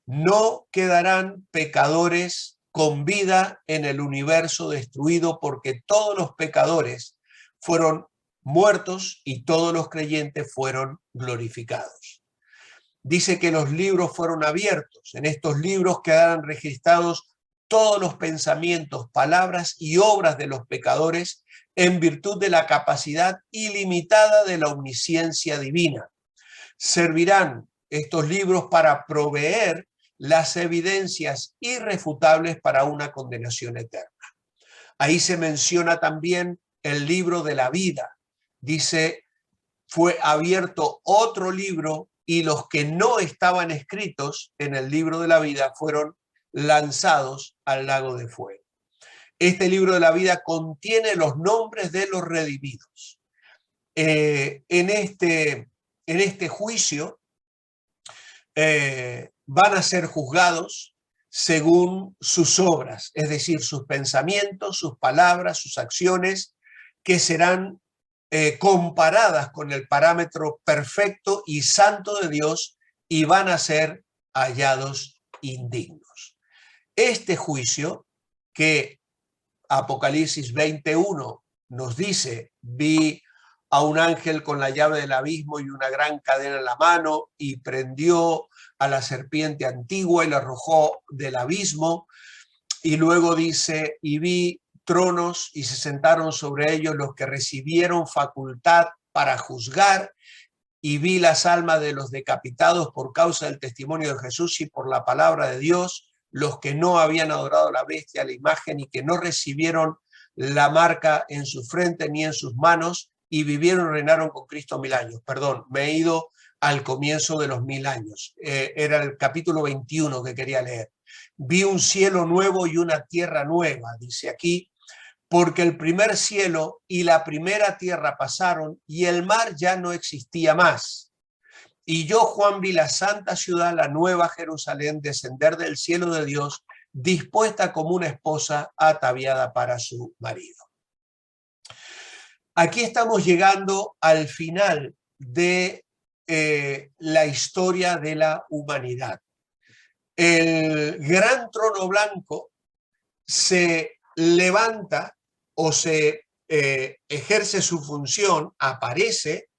No quedarán pecadores con vida en el universo destruido, porque todos los pecadores fueron muertos y todos los creyentes fueron glorificados. Dice que los libros fueron abiertos. En estos libros quedarán registrados todos los pensamientos, palabras y obras de los pecadores, en virtud de la capacidad ilimitada de la omnisciencia divina. Servirán estos libros para proveer las evidencias irrefutables para una condenación eterna. Ahí se menciona también el libro de la vida. Dice, fue abierto otro libro, y los que no estaban escritos en el libro de la vida fueron lanzados al lago de fuego. Este libro de la vida contiene los nombres de los redimidos. En este juicio van a ser juzgados según sus obras, es decir, sus pensamientos, sus palabras, sus acciones, que serán comparadas con el parámetro perfecto y santo de Dios, y van a ser hallados indignos. Este juicio, que Apocalipsis 21 nos dice, vi a un ángel con la llave del abismo y una gran cadena en la mano, y prendió a la serpiente antigua y la arrojó del abismo. Y luego dice, y vi tronos y se sentaron sobre ellos los que recibieron facultad para juzgar, y vi las almas de los decapitados por causa del testimonio de Jesús y por la palabra de Dios, los que no habían adorado a la bestia, a la imagen, y que no recibieron la marca en su frente ni en sus manos, y vivieron y reinaron con Cristo 1000 años. Perdón, me he ido al comienzo de los 1000 años. Era el capítulo 21 que quería leer. Vi un cielo nuevo y una tierra nueva, dice aquí, porque el primer cielo y la primera tierra pasaron y el mar ya no existía más. Y yo, Juan, vi la santa ciudad, la nueva Jerusalén, descender del cielo de Dios, dispuesta como una esposa ataviada para su marido. Aquí estamos llegando al final de la historia de la humanidad. El gran trono blanco se levanta o se ejerce su función, aparece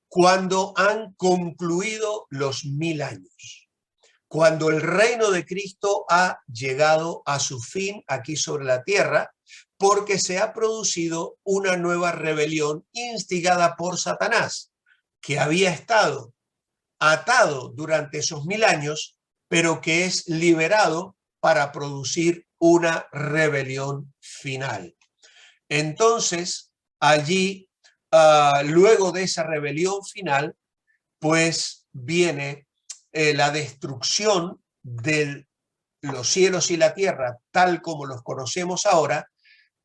cuando han concluido los 1000 años, cuando el reino de Cristo ha llegado a su fin aquí sobre la tierra, porque se ha producido una nueva rebelión instigada por Satanás, que había estado atado durante esos 1000 años, pero que es liberado para producir una rebelión final. Entonces, allí, luego de esa rebelión final, pues viene la destrucción de los cielos y la tierra, tal como los conocemos ahora,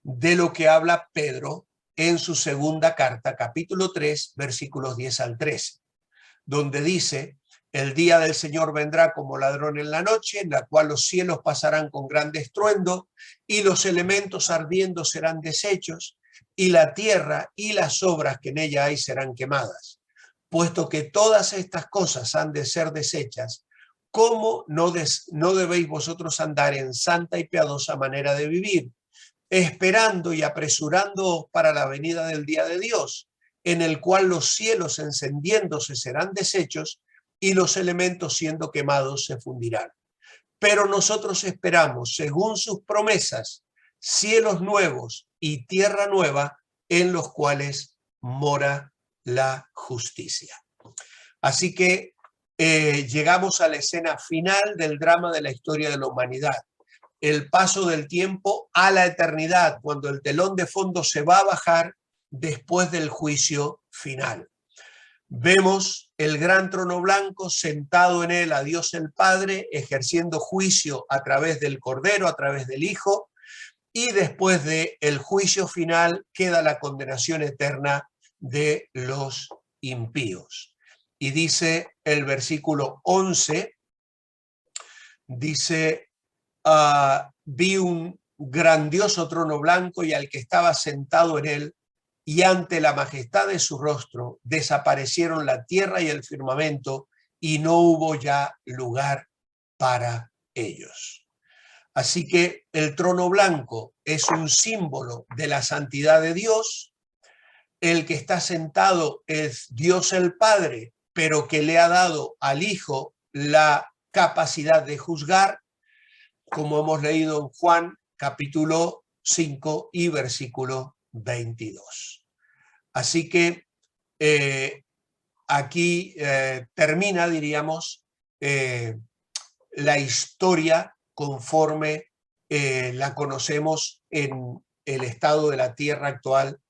de lo que habla Pedro en su segunda carta, capítulo 3, versículos 10 al 13, donde dice: el día del Señor vendrá como ladrón en la noche, en la cual los cielos pasarán con gran estruendo, y los elementos ardiendo serán deshechos, y la tierra y las obras que en ella hay serán quemadas. Puesto que todas estas cosas han de ser deshechas, ¿cómo no debéis vosotros andar en santa y piadosa manera de vivir, esperando y apresurándoos para la venida del día de Dios, en el cual los cielos encendiéndose serán deshechos, y los elementos siendo quemados se fundirán? Pero nosotros esperamos, según sus promesas, cielos nuevos y tierra nueva, en los cuales mora la justicia. Así que llegamos a la escena final del drama de la historia de la humanidad. El paso del tiempo a la eternidad, cuando el telón de fondo se va a bajar después del juicio final. Vemos el gran trono blanco, sentado en él a Dios el Padre, ejerciendo juicio a través del Cordero, a través del Hijo, y después del juicio final queda la condenación eterna de los impíos. Y dice el versículo 11, dice: vi un grandioso trono blanco y al que estaba sentado en él, y ante la majestad de su rostro desaparecieron la tierra y el firmamento, y no hubo ya lugar para ellos. Así que el trono blanco es un símbolo de la santidad de Dios. El que está sentado es Dios el Padre, pero que le ha dado al Hijo la capacidad de juzgar, como hemos leído en Juan capítulo 5 y versículo 22. Así que aquí termina, diríamos, la historia conforme la conocemos en el estado de la tierra actual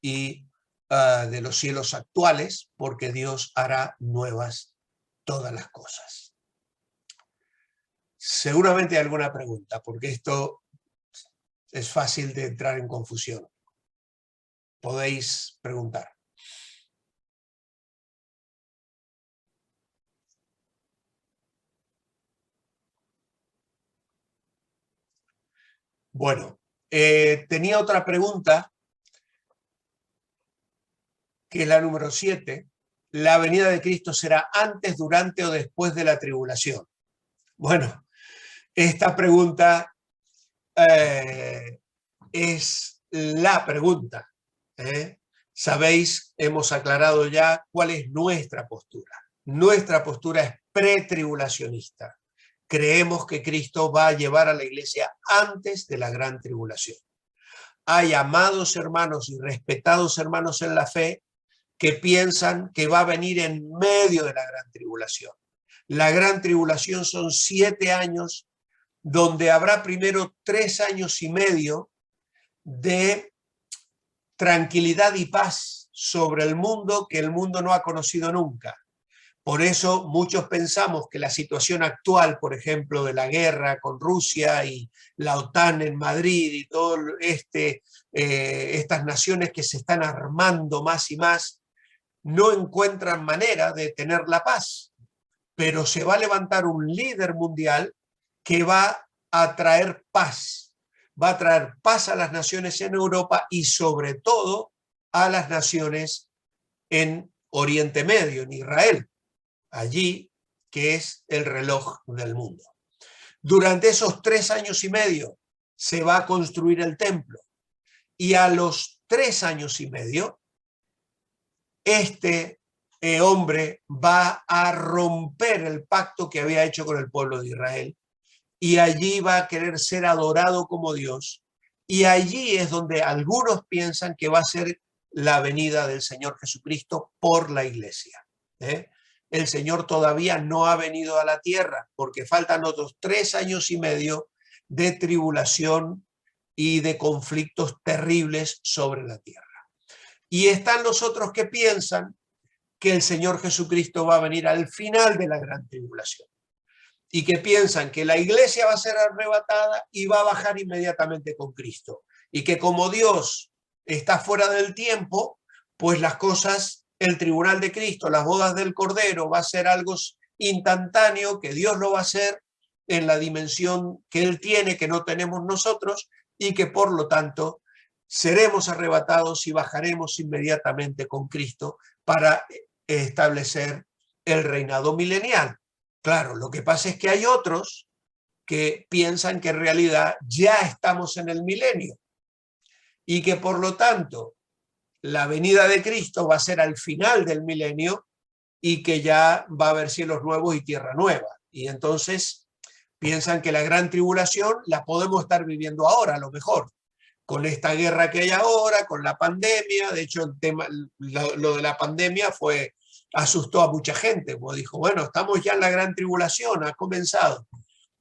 y de los cielos actuales, porque Dios hará nuevas todas las cosas. Seguramente hay alguna pregunta, porque esto es fácil de entrar en confusión. Podéis preguntar. Bueno, tenía otra pregunta, que es la número 7. ¿La venida de Cristo será antes, durante o después de la tribulación? Bueno, esta pregunta es la pregunta. Sabéis, hemos aclarado ya cuál es nuestra postura. Nuestra postura es pretribulacionista. Creemos que Cristo va a llevar a la iglesia antes de la gran tribulación. hay amados hermanos y respetados hermanos en la fe que piensan que va a venir en medio de la gran tribulación. La gran tribulación son 7 años, donde habrá primero 3 años y medio de tranquilidad y paz sobre el mundo que el mundo no ha conocido nunca. Por eso muchos pensamos que la situación actual, por ejemplo, de la guerra con Rusia y la OTAN en Madrid y todo estas naciones que se están armando más y más, no encuentran manera de tener la paz. Pero se va a levantar un líder mundial que va a traer paz. Va a traer paz a las naciones en Europa y sobre todo a las naciones en Oriente Medio, en Israel. Allí, que es el reloj del mundo. Durante esos 3 años y medio se va a construir el templo y a los 3 años y medio este hombre va a romper el pacto que había hecho con el pueblo de Israel y allí va a querer ser adorado como Dios y allí es donde algunos piensan que va a ser la venida del Señor Jesucristo por la iglesia. El Señor todavía no ha venido a la tierra porque faltan otros 3 años y medio de tribulación y de conflictos terribles sobre la tierra. Y están los otros que piensan que el Señor Jesucristo va a venir al final de la gran tribulación y que piensan que la iglesia va a ser arrebatada y va a bajar inmediatamente con Cristo y que como Dios está fuera del tiempo, pues las cosas, el tribunal de Cristo, las bodas del Cordero va a ser algo instantáneo, que Dios lo va a hacer en la dimensión que Él tiene, que no tenemos nosotros y que por lo tanto seremos arrebatados y bajaremos inmediatamente con Cristo para establecer el reinado milenial. Claro, lo que pasa es que hay otros que piensan que en realidad ya estamos en el milenio y que por lo tanto la venida de Cristo va a ser al final del milenio y que ya va a haber cielos nuevos y tierra nueva. Y entonces piensan que la gran tribulación la podemos estar viviendo ahora, a lo mejor, con esta guerra que hay ahora, con la pandemia. De hecho, el tema, lo de la pandemia asustó a mucha gente, como dijo, bueno, estamos ya en la gran tribulación, ha comenzado.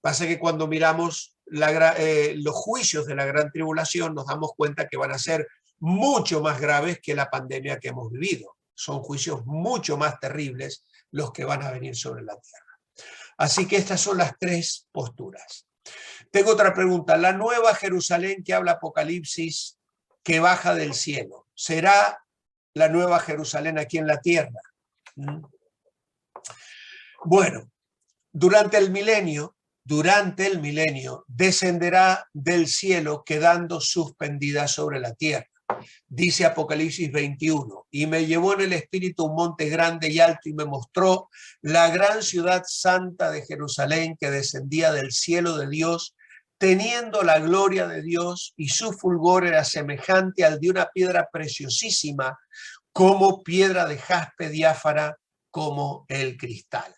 Pasa que cuando miramos los juicios de la gran tribulación nos damos cuenta que van a ser mucho más graves que la pandemia que hemos vivido. Son juicios mucho más terribles los que van a venir sobre la tierra. Así que estas son las 3 posturas. Tengo otra pregunta. La nueva Jerusalén que habla Apocalipsis, que baja del cielo, ¿será la nueva Jerusalén aquí en la tierra? Bueno, durante el milenio descenderá del cielo quedando suspendida sobre la tierra. Dice Apocalipsis 21, y me llevó en el espíritu un monte grande y alto y me mostró la gran ciudad santa de Jerusalén que descendía del cielo de Dios, teniendo la gloria de Dios, y su fulgor era semejante al de una piedra preciosísima, como piedra de jaspe diáfana, como el cristal.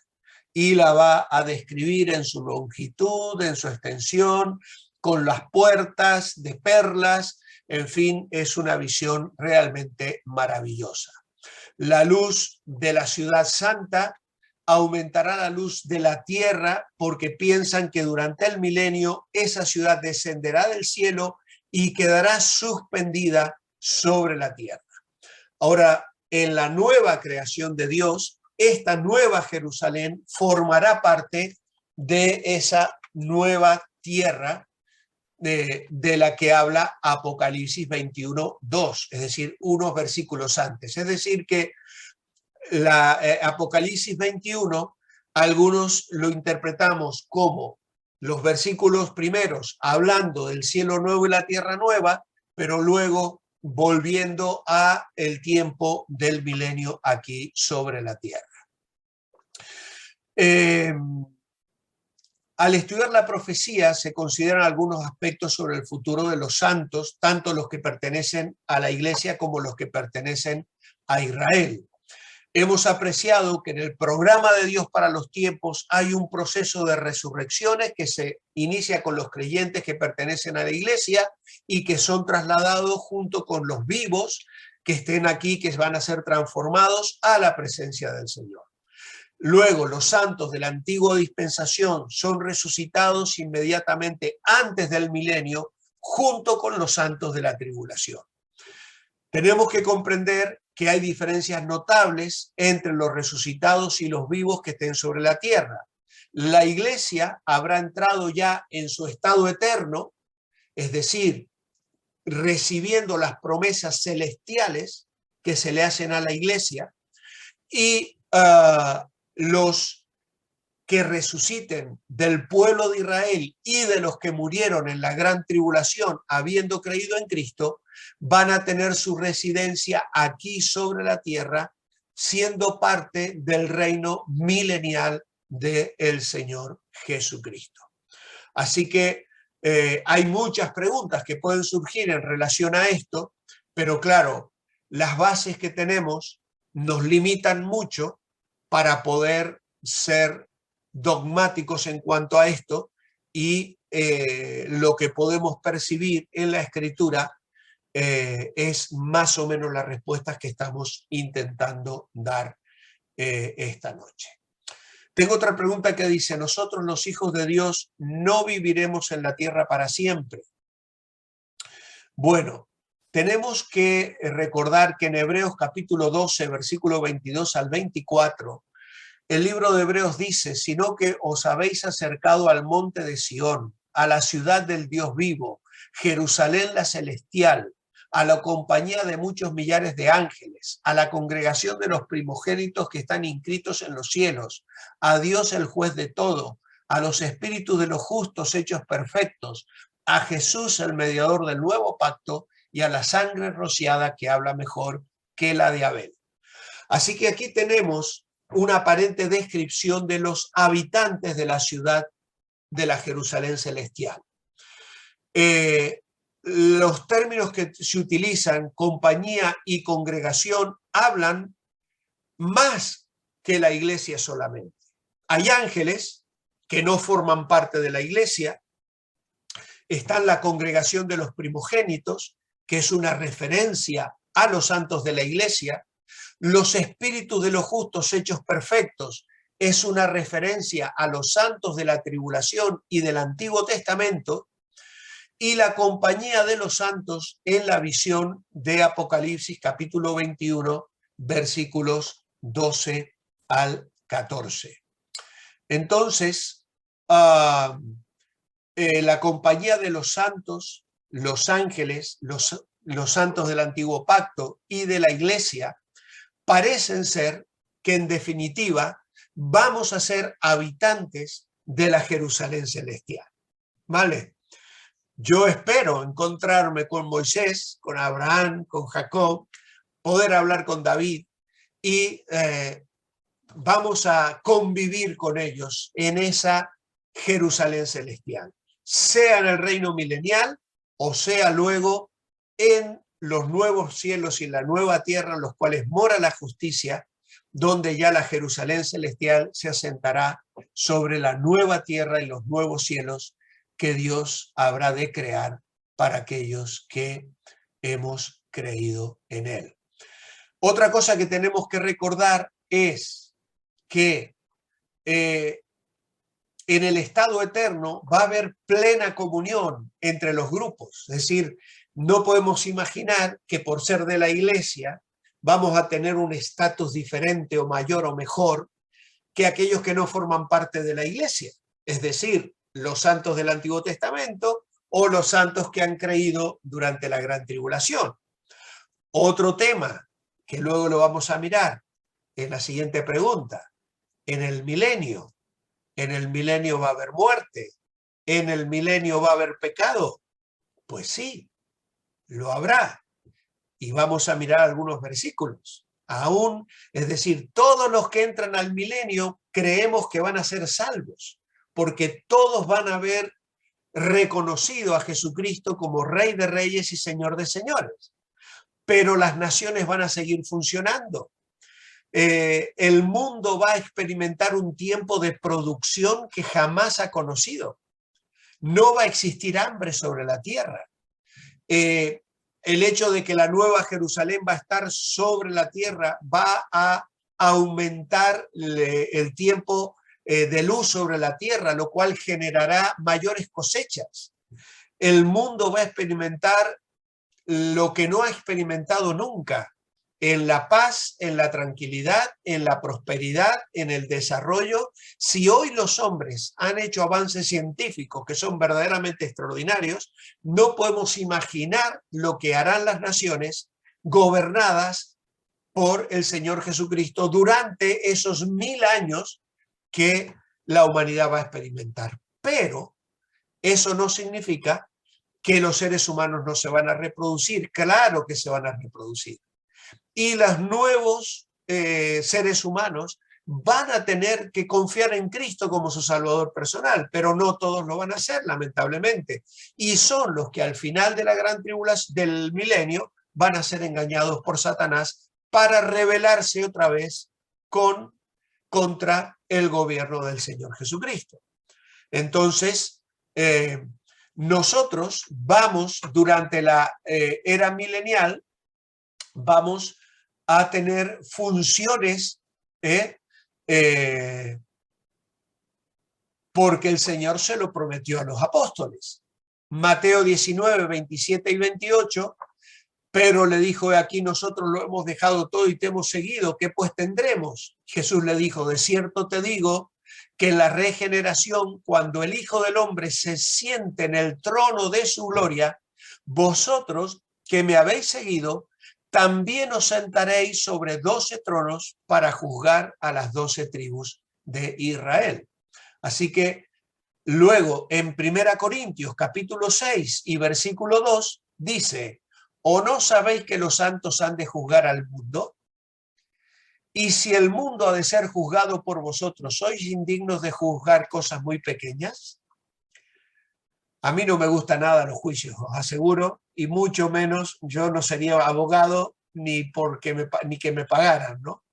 Y la va a describir en su longitud, en su extensión, con las puertas de perlas. En fin, es una visión realmente maravillosa. La luz de la ciudad santa aumentará la luz de la tierra porque piensan que durante el milenio esa ciudad descenderá del cielo y quedará suspendida sobre la tierra. Ahora, en la nueva creación de Dios, esta nueva Jerusalén formará parte de esa nueva tierra de la que habla Apocalipsis 21:2, es decir, unos versículos antes. Es decir, que la Apocalipsis 21, algunos lo interpretamos como los versículos primeros hablando del cielo nuevo y la tierra nueva, pero luego volviendo a el tiempo del milenio aquí sobre la tierra. Al estudiar la profecía se consideran algunos aspectos sobre el futuro de los santos, tanto los que pertenecen a la iglesia como los que pertenecen a Israel. Hemos apreciado que en el programa de Dios para los tiempos hay un proceso de resurrecciones que se inicia con los creyentes que pertenecen a la iglesia y que son trasladados junto con los vivos que estén aquí, que van a ser transformados a la presencia del Señor. Luego, los santos de la antigua dispensación son resucitados inmediatamente antes del milenio, junto con los santos de la tribulación. Tenemos que comprender que hay diferencias notables entre los resucitados y los vivos que estén sobre la tierra. La iglesia habrá entrado ya en su estado eterno, es decir, recibiendo las promesas celestiales que se le hacen a la iglesia, y los que resuciten del pueblo de Israel y de los que murieron en la gran tribulación habiendo creído en Cristo, van a tener su residencia aquí sobre la tierra, siendo parte del reino milenial del Señor Jesucristo. Así que hay muchas preguntas que pueden surgir en relación a esto, pero claro, las bases que tenemos nos limitan mucho para poder ser dogmáticos en cuanto a esto, y lo que podemos percibir en la Escritura es más o menos las respuestas que estamos intentando dar esta noche. Tengo otra pregunta que dice: nosotros los hijos de Dios no viviremos en la tierra para siempre. Bueno, tenemos que recordar que en Hebreos capítulo 12, versículo 22 al 24, el libro de Hebreos dice: sino que os habéis acercado al monte de Sión, a la ciudad del Dios vivo, Jerusalén la celestial, a la compañía de muchos millares de ángeles, a la congregación de los primogénitos que están inscritos en los cielos, a Dios el juez de todo, a los espíritus de los justos hechos perfectos, a Jesús el mediador del nuevo pacto, y a la sangre rociada que habla mejor que la de Abel. Así que aquí tenemos una aparente descripción de los habitantes de la ciudad de la Jerusalén celestial. Los términos que se utilizan, compañía y congregación, hablan más que la iglesia solamente. Hay ángeles que no forman parte de la iglesia. Está la congregación de los primogénitos, que es una referencia a los santos de la iglesia. Los espíritus de los justos hechos perfectos es una referencia a los santos de la tribulación y del Antiguo Testamento, y la compañía de los santos en la visión de Apocalipsis capítulo 21, versículos 12 al 14. Entonces, la compañía de los santos, los ángeles, los santos del Antiguo Pacto y de la iglesia, parecen ser que en definitiva vamos a ser habitantes de la Jerusalén celestial. ¿Vale? Yo espero encontrarme con Moisés, con Abraham, con Jacob, poder hablar con David, y vamos a convivir con ellos en esa Jerusalén celestial, sea en el reino milenial o sea luego en los nuevos cielos y la nueva tierra en los cuales mora la justicia, donde ya la Jerusalén celestial se asentará sobre la nueva tierra y los nuevos cielos que Dios habrá de crear para aquellos que hemos creído en Él. Otra cosa que tenemos que recordar es que en el estado eterno va a haber plena comunión entre los grupos. Es decir, no podemos imaginar que por ser de la iglesia vamos a tener un estatus diferente o mayor o mejor que aquellos que no forman parte de la iglesia. Es decir, los santos del Antiguo Testamento o los santos que han creído durante la gran tribulación. Otro tema que luego lo vamos a mirar en la siguiente pregunta: en el milenio va a haber muerte, en el milenio va a haber pecado. Pues sí, lo habrá. Y vamos a mirar algunos versículos. Aún, es decir, todos los que entran al milenio creemos que van a ser salvos, porque todos van a haber reconocido a Jesucristo como Rey de Reyes y Señor de Señores. Pero las naciones van a seguir funcionando. el mundo va a experimentar un tiempo de producción que jamás ha conocido. No va a existir hambre sobre la tierra. El hecho de que la nueva Jerusalén va a estar sobre la tierra va a aumentar el tiempo de luz sobre la tierra, lo cual generará mayores cosechas. El mundo va a experimentar lo que no ha experimentado nunca, en la paz, en la tranquilidad, en la prosperidad, en el desarrollo. Si hoy los hombres han hecho avances científicos que son verdaderamente extraordinarios, no podemos imaginar lo que harán las naciones gobernadas por el Señor Jesucristo durante esos 1000 años que la humanidad va a experimentar. Pero eso no significa que los seres humanos no se van a reproducir. Claro que se van a reproducir. Y los nuevos seres humanos van a tener que confiar en Cristo como su Salvador personal, pero no todos lo van a hacer, lamentablemente. Y son los que al final de la gran tribulación del milenio van a ser engañados por Satanás para rebelarse otra vez contra el gobierno del Señor Jesucristo. Entonces, nosotros vamos, durante la era milenial, vamos a tener funciones porque el Señor se lo prometió a los apóstoles. Mateo 19, 27 y 28, pero le dijo, aquí nosotros lo hemos dejado todo y te hemos seguido, ¿qué pues tendremos? Jesús le dijo, de cierto te digo que en la regeneración, cuando el Hijo del Hombre se siente en el trono de su gloria, vosotros que me habéis seguido, también os sentaréis sobre 12 tronos para juzgar a las 12 tribus de Israel. Así que luego en 1 Corintios capítulo 6 y versículo 2 dice, ¿o no sabéis que los santos han de juzgar al mundo? Y si el mundo ha de ser juzgado por vosotros, ¿sois indignos de juzgar cosas muy pequeñas? A mí no me gusta nada los juicios, os aseguro, y mucho menos yo no sería abogado ni que me pagaran, ¿no?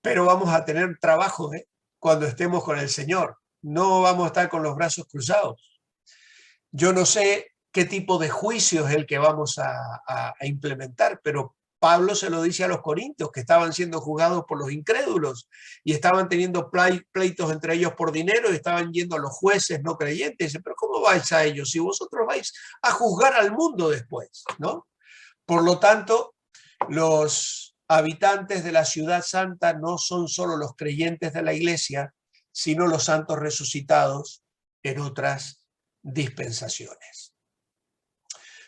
Pero vamos a tener trabajo cuando estemos con el Señor. No vamos a estar con los brazos cruzados. Yo no sé qué tipo de juicio es el que vamos a implementar, pero Pablo se lo dice a los corintios, que estaban siendo juzgados por los incrédulos y estaban teniendo pleitos entre ellos por dinero y estaban yendo a los jueces no creyentes. Dice, pero ¿cómo vais a ellos si vosotros vais a juzgar al mundo después, ¿no? Por lo tanto, los habitantes de la ciudad santa no son solo los creyentes de la iglesia, sino los santos resucitados en otras dispensaciones.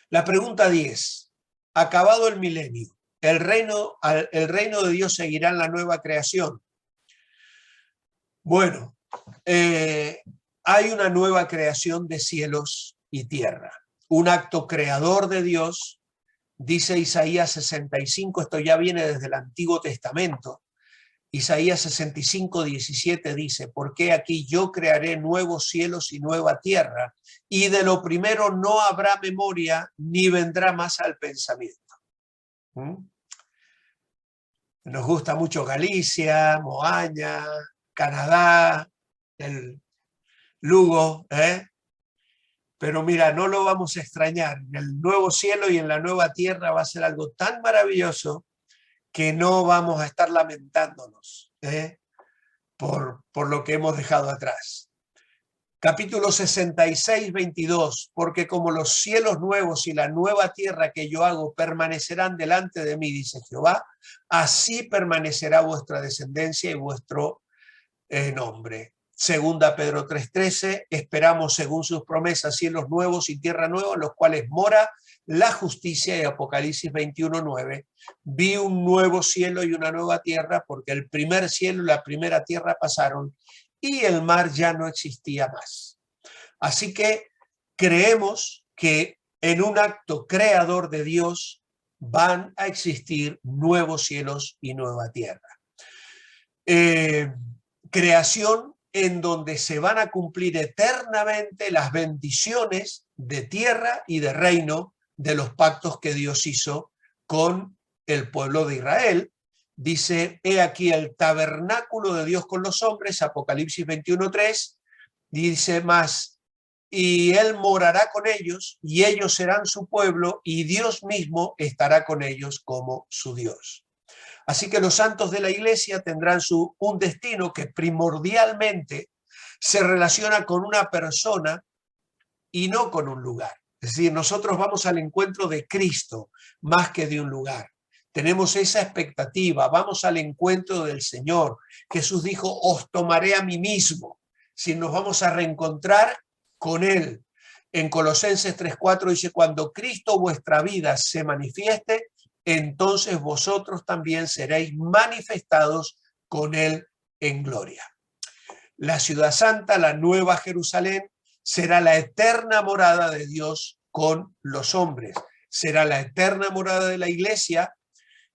La pregunta 10. Acabado el milenio, ¿el reino de Dios seguirá en la nueva creación? Bueno, hay una nueva creación de cielos y tierra, un acto creador de Dios. Dice Isaías 65, esto ya viene desde el Antiguo Testamento. Isaías 65, 17 dice, porque aquí yo crearé nuevos cielos y nueva tierra, y de lo primero no habrá memoria, ni vendrá más al pensamiento. Nos gusta mucho Galicia, Moaña, Canadá, el Lugo, pero mira, no lo vamos a extrañar. El nuevo cielo y en la nueva tierra va a ser algo tan maravilloso que no vamos a estar lamentándonos por lo que hemos dejado atrás. Capítulo 66, 22, porque como los cielos nuevos y la nueva tierra que yo hago permanecerán delante de mí, dice Jehová, así permanecerá vuestra descendencia y vuestro nombre. Segunda Pedro 3:13, esperamos según sus promesas cielos nuevos y tierra nueva, en los cuales mora la justicia. Y Apocalipsis 21:9, vi un nuevo cielo y una nueva tierra, porque el primer cielo y la primera tierra pasaron y el mar ya no existía más. Así que creemos que en un acto creador de Dios van a existir nuevos cielos y nueva tierra. Creación en donde se van a cumplir eternamente las bendiciones de tierra y de reino de los pactos que Dios hizo con el pueblo de Israel dice, he aquí el tabernáculo de Dios con los hombres, Apocalipsis 21:3, dice más, y él morará con ellos, y ellos serán su pueblo, y Dios mismo estará con ellos como su Dios. Así que los santos de la iglesia tendrán un destino que primordialmente se relaciona con una persona y no con un lugar. Es decir, nosotros vamos al encuentro de Cristo más que de un lugar. Tenemos esa expectativa, vamos al encuentro del Señor. Jesús dijo, os tomaré a mí mismo. Si nos vamos a reencontrar con Él. En Colosenses 3:4 dice, cuando Cristo vuestra vida se manifieste, entonces vosotros también seréis manifestados con Él en gloria. La ciudad santa, la nueva Jerusalén, será la eterna morada de Dios con los hombres. Será la eterna morada de la iglesia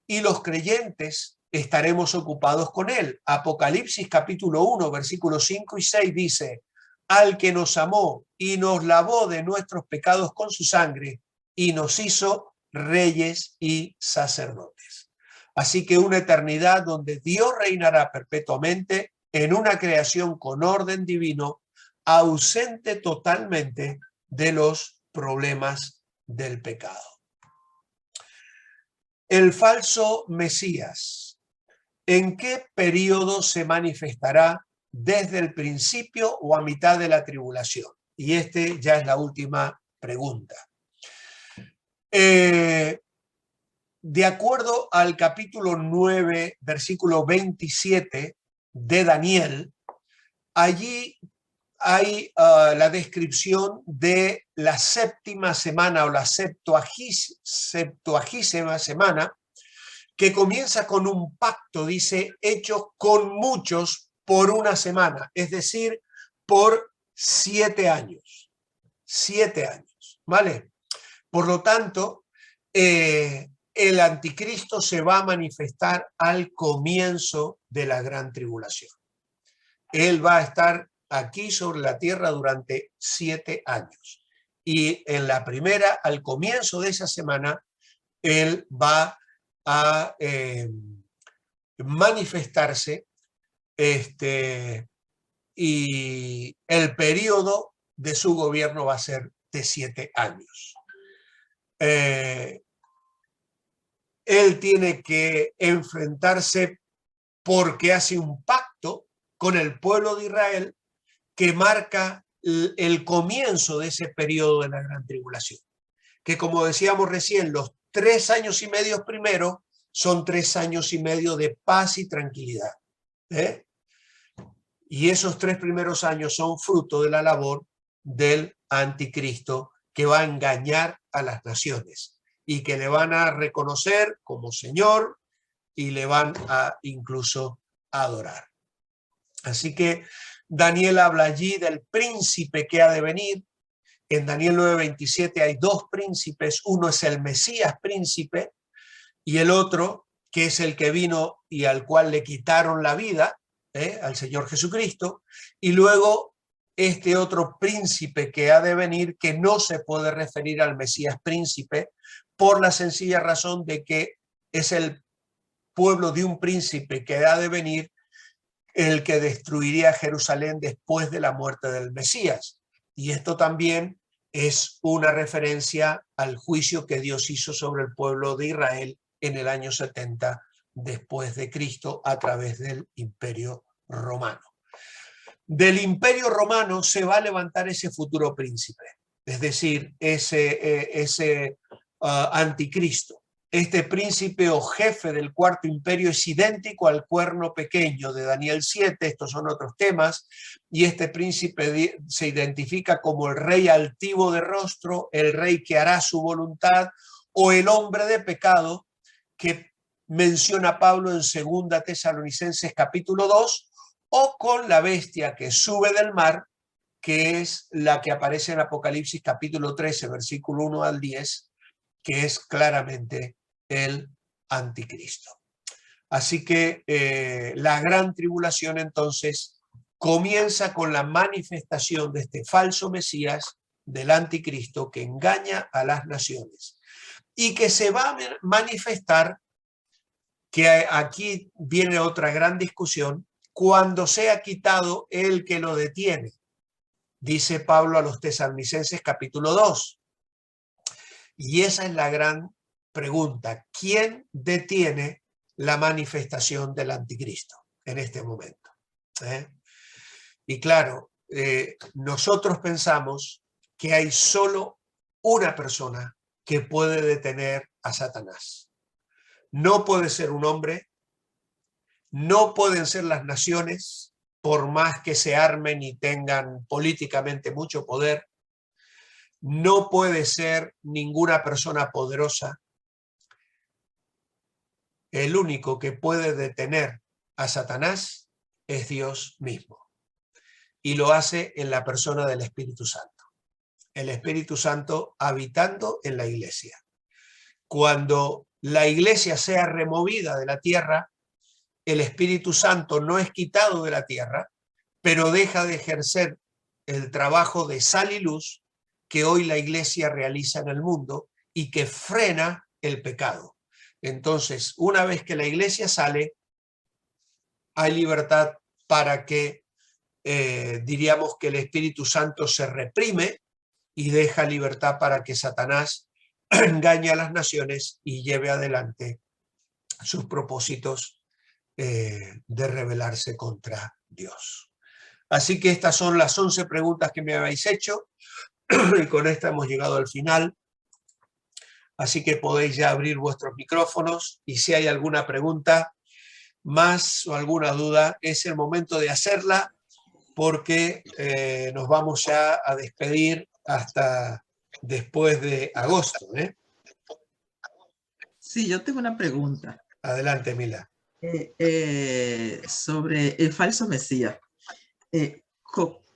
y los creyentes estaremos ocupados con Él. Apocalipsis capítulo 1, versículos 5 y 6 dice, al que nos amó y nos lavó de nuestros pecados con su sangre y nos hizo reyes y sacerdotes. Así que una eternidad donde Dios reinará perpetuamente en una creación con orden divino, ausente totalmente de los problemas del pecado. El falso Mesías, ¿en qué periodo se manifestará? ¿Desde el principio o a mitad de la tribulación? Y ya es la última pregunta. De acuerdo al capítulo 9, versículo 27 de Daniel, allí hay la descripción de la séptima semana o la septuagésima semana, que comienza con un pacto, dice, hecho con muchos por una semana, es decir, por 7 años. 7 años, ¿vale? Por lo tanto, el anticristo se va a manifestar al comienzo de la gran tribulación. Él va a estar aquí sobre la tierra durante 7 años. Y en la primera, al comienzo de esa semana, él va a manifestarse y el periodo de su gobierno va a ser de 7 años. Él tiene que enfrentarse porque hace un pacto con el pueblo de Israel que marca el comienzo de ese periodo de la gran tribulación. Que como decíamos recién, los 3 años y medio primeros son 3 años y medio de paz y tranquilidad. Y esos 3 primeros años son fruto de la labor del anticristo que va a engañar a las naciones y que le van a reconocer como Señor y le van a incluso adorar. Así que Daniel habla allí del príncipe que ha de venir. En Daniel 9:27 hay 2 príncipes, uno es el Mesías príncipe y el otro que es el que vino y al cual le quitaron la vida, al Señor Jesucristo, y luego este otro príncipe que ha de venir, que no se puede referir al Mesías príncipe por la sencilla razón de que es el pueblo de un príncipe que ha de venir el que destruiría Jerusalén después de la muerte del Mesías. Y esto también es una referencia al juicio que Dios hizo sobre el pueblo de Israel en el año 70 después de Cristo a través del Imperio Romano. Del Imperio Romano se va a levantar ese futuro príncipe, es decir, ese anticristo. Este príncipe o jefe del cuarto imperio es idéntico al cuerno pequeño de Daniel 7, estos son otros temas, y este príncipe se identifica como el rey altivo de rostro, el rey que hará su voluntad, o el hombre de pecado que menciona Pablo en 2 Tesalonicenses capítulo 2, o con la bestia que sube del mar, que es la que aparece en Apocalipsis capítulo 13, versículo 1 al 10, que es claramente el anticristo. Así que la gran tribulación entonces comienza con la manifestación de este falso Mesías, del anticristo, que engaña a las naciones y que se va a manifestar que aquí viene otra gran discusión, cuando sea quitado el que lo detiene, dice Pablo a los Tesalonicenses capítulo 2. Y esa es la gran pregunta. ¿Quién detiene la manifestación del anticristo en este momento? Y claro, nosotros pensamos que hay solo una persona que puede detener a Satanás. No puede ser un hombre, no pueden ser las naciones, por más que se armen y tengan políticamente mucho poder. No puede ser ninguna persona poderosa. El único que puede detener a Satanás es Dios mismo. Y lo hace en la persona del Espíritu Santo. El Espíritu Santo habitando en la iglesia. Cuando la iglesia sea removida de la tierra, el Espíritu Santo no es quitado de la tierra, pero deja de ejercer el trabajo de sal y luz que hoy la iglesia realiza en el mundo y que frena el pecado. Entonces, una vez que la iglesia sale, hay libertad para que, diríamos que el Espíritu Santo se reprime y deja libertad para que Satanás engañe a las naciones y lleve adelante sus propósitos de rebelarse contra Dios. Así que estas son las 11 preguntas que me habéis hecho y con esta hemos llegado al final. Así que podéis ya abrir vuestros micrófonos y si hay alguna pregunta más o alguna duda, es el momento de hacerla porque nos vamos ya a despedir hasta después de agosto. Sí, yo tengo una pregunta. Adelante, Mila. Sobre el falso Mesías.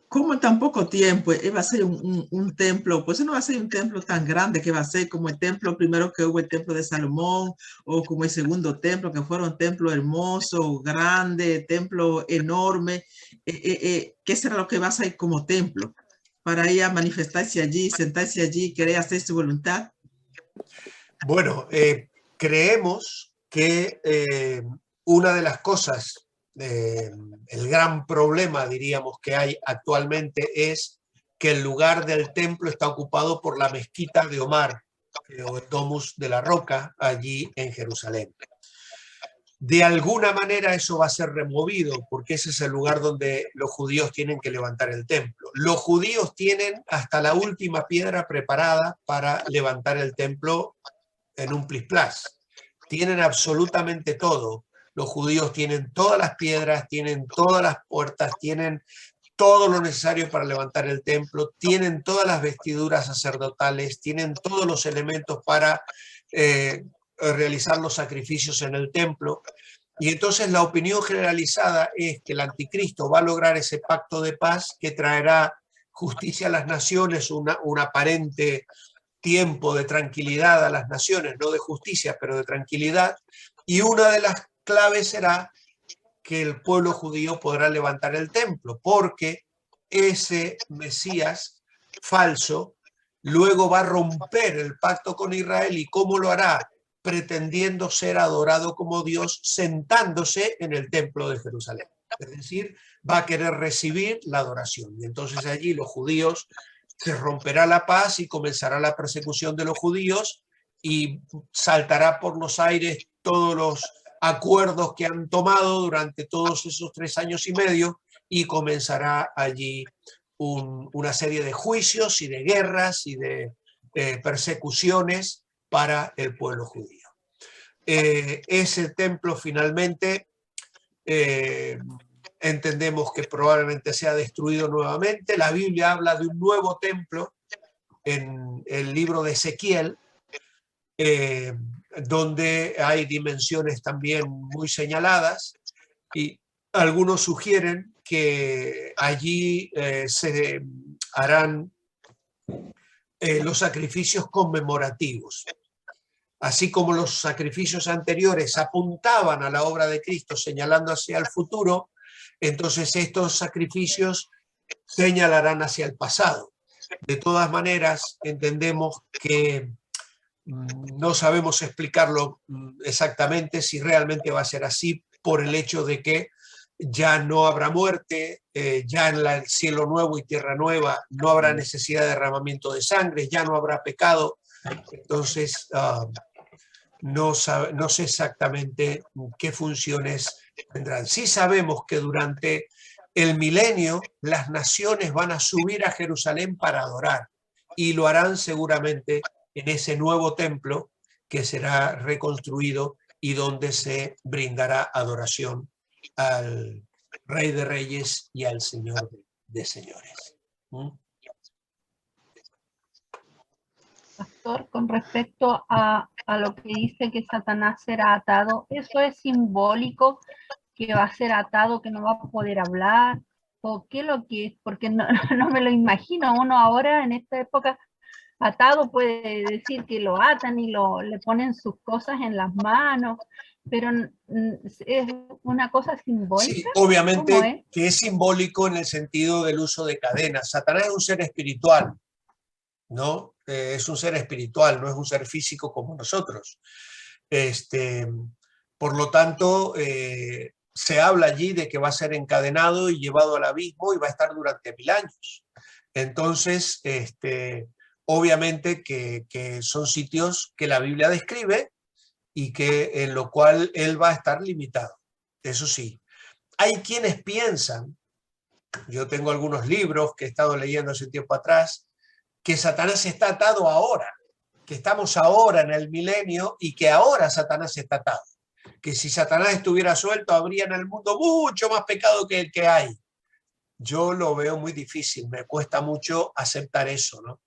¿Cómo en tan poco tiempo va a ser un templo? Pues no va a ser un templo tan grande que va a ser como el templo primero que hubo, el templo de Salomón, o como el segundo templo, que fueron templo hermoso, grande, templo enorme. ¿Qué será lo que va a ser como templo? Para ir a manifestarse allí, sentarse allí, querer hacer su voluntad. Bueno, creemos que una de las cosas, el gran problema, diríamos, que hay actualmente es que el lugar del templo está ocupado por la mezquita de Omar, o el Domus de la Roca, allí en Jerusalén. De alguna manera eso va a ser removido, porque ese es el lugar donde los judíos tienen que levantar el templo. Los judíos tienen hasta la última piedra preparada para levantar el templo en un plis-plas. Tienen absolutamente todo. Los judíos tienen todas las piedras, tienen todas las puertas, tienen todo lo necesario para levantar el templo, tienen todas las vestiduras sacerdotales, tienen todos los elementos para realizar los sacrificios en el templo. Y entonces la opinión generalizada es que el anticristo va a lograr ese pacto de paz que traerá justicia a las naciones, un aparente tiempo de tranquilidad a las naciones, no de justicia, pero de tranquilidad. Y una de las claves será que el pueblo judío podrá levantar el templo, porque ese Mesías falso luego va a romper el pacto con Israel. ¿Y cómo lo hará? Pretendiendo ser adorado como Dios, sentándose en el templo de Jerusalén. Es decir, va a querer recibir la adoración. Y entonces allí los judíos, se romperá la paz y comenzará la persecución de los judíos y saltará por los aires todos los acuerdos que han tomado durante todos esos 3 años y medio y comenzará allí una serie de juicios y de guerras y de persecuciones para el pueblo judío. Ese templo finalmente entendemos que probablemente sea destruido nuevamente. La Biblia habla de un nuevo templo en el libro de Ezequiel, donde hay dimensiones también muy señaladas y algunos sugieren que allí se harán los sacrificios conmemorativos. Así como los sacrificios anteriores apuntaban a la obra de Cristo señalando hacia el futuro, entonces estos sacrificios señalarán hacia el pasado. De todas maneras, entendemos que No sabemos explicarlo exactamente si realmente va a ser así por el hecho de que ya no habrá muerte, ya en el cielo nuevo y tierra nueva no habrá necesidad de derramamiento de sangre, ya no habrá pecado. Entonces, no sé exactamente qué funciones tendrán. Sí sabemos que durante el milenio las naciones van a subir a Jerusalén para adorar y lo harán seguramente en ese nuevo templo que será reconstruido y donde se brindará adoración al Rey de Reyes y al Señor de Señores. Pastor, con respecto a lo que dice que Satanás será atado, ¿eso es simbólico, que va a ser atado, que no va a poder hablar? ¿O qué es lo que es? Porque no, no me lo imagino. Uno ahora, en esta época, atado puede decir que lo atan y le ponen sus cosas en las manos, pero es una cosa simbólica. Sí, obviamente que es simbólico en el sentido del uso de cadenas. Satanás es un ser espiritual, ¿no? Es un ser espiritual, no es un ser físico como nosotros. Por lo tanto, se habla allí de que va a ser encadenado y llevado al abismo y va a estar durante 1000 años. Entonces, obviamente que son sitios que la Biblia describe y que en lo cual él va a estar limitado. Eso sí, hay quienes piensan, yo tengo algunos libros que he estado leyendo hace tiempo atrás, que Satanás está atado ahora, que estamos ahora en el milenio y que ahora Satanás está atado. Que si Satanás estuviera suelto, habría en el mundo mucho más pecado que el que hay. Yo lo veo muy difícil, me cuesta mucho aceptar eso, ¿no?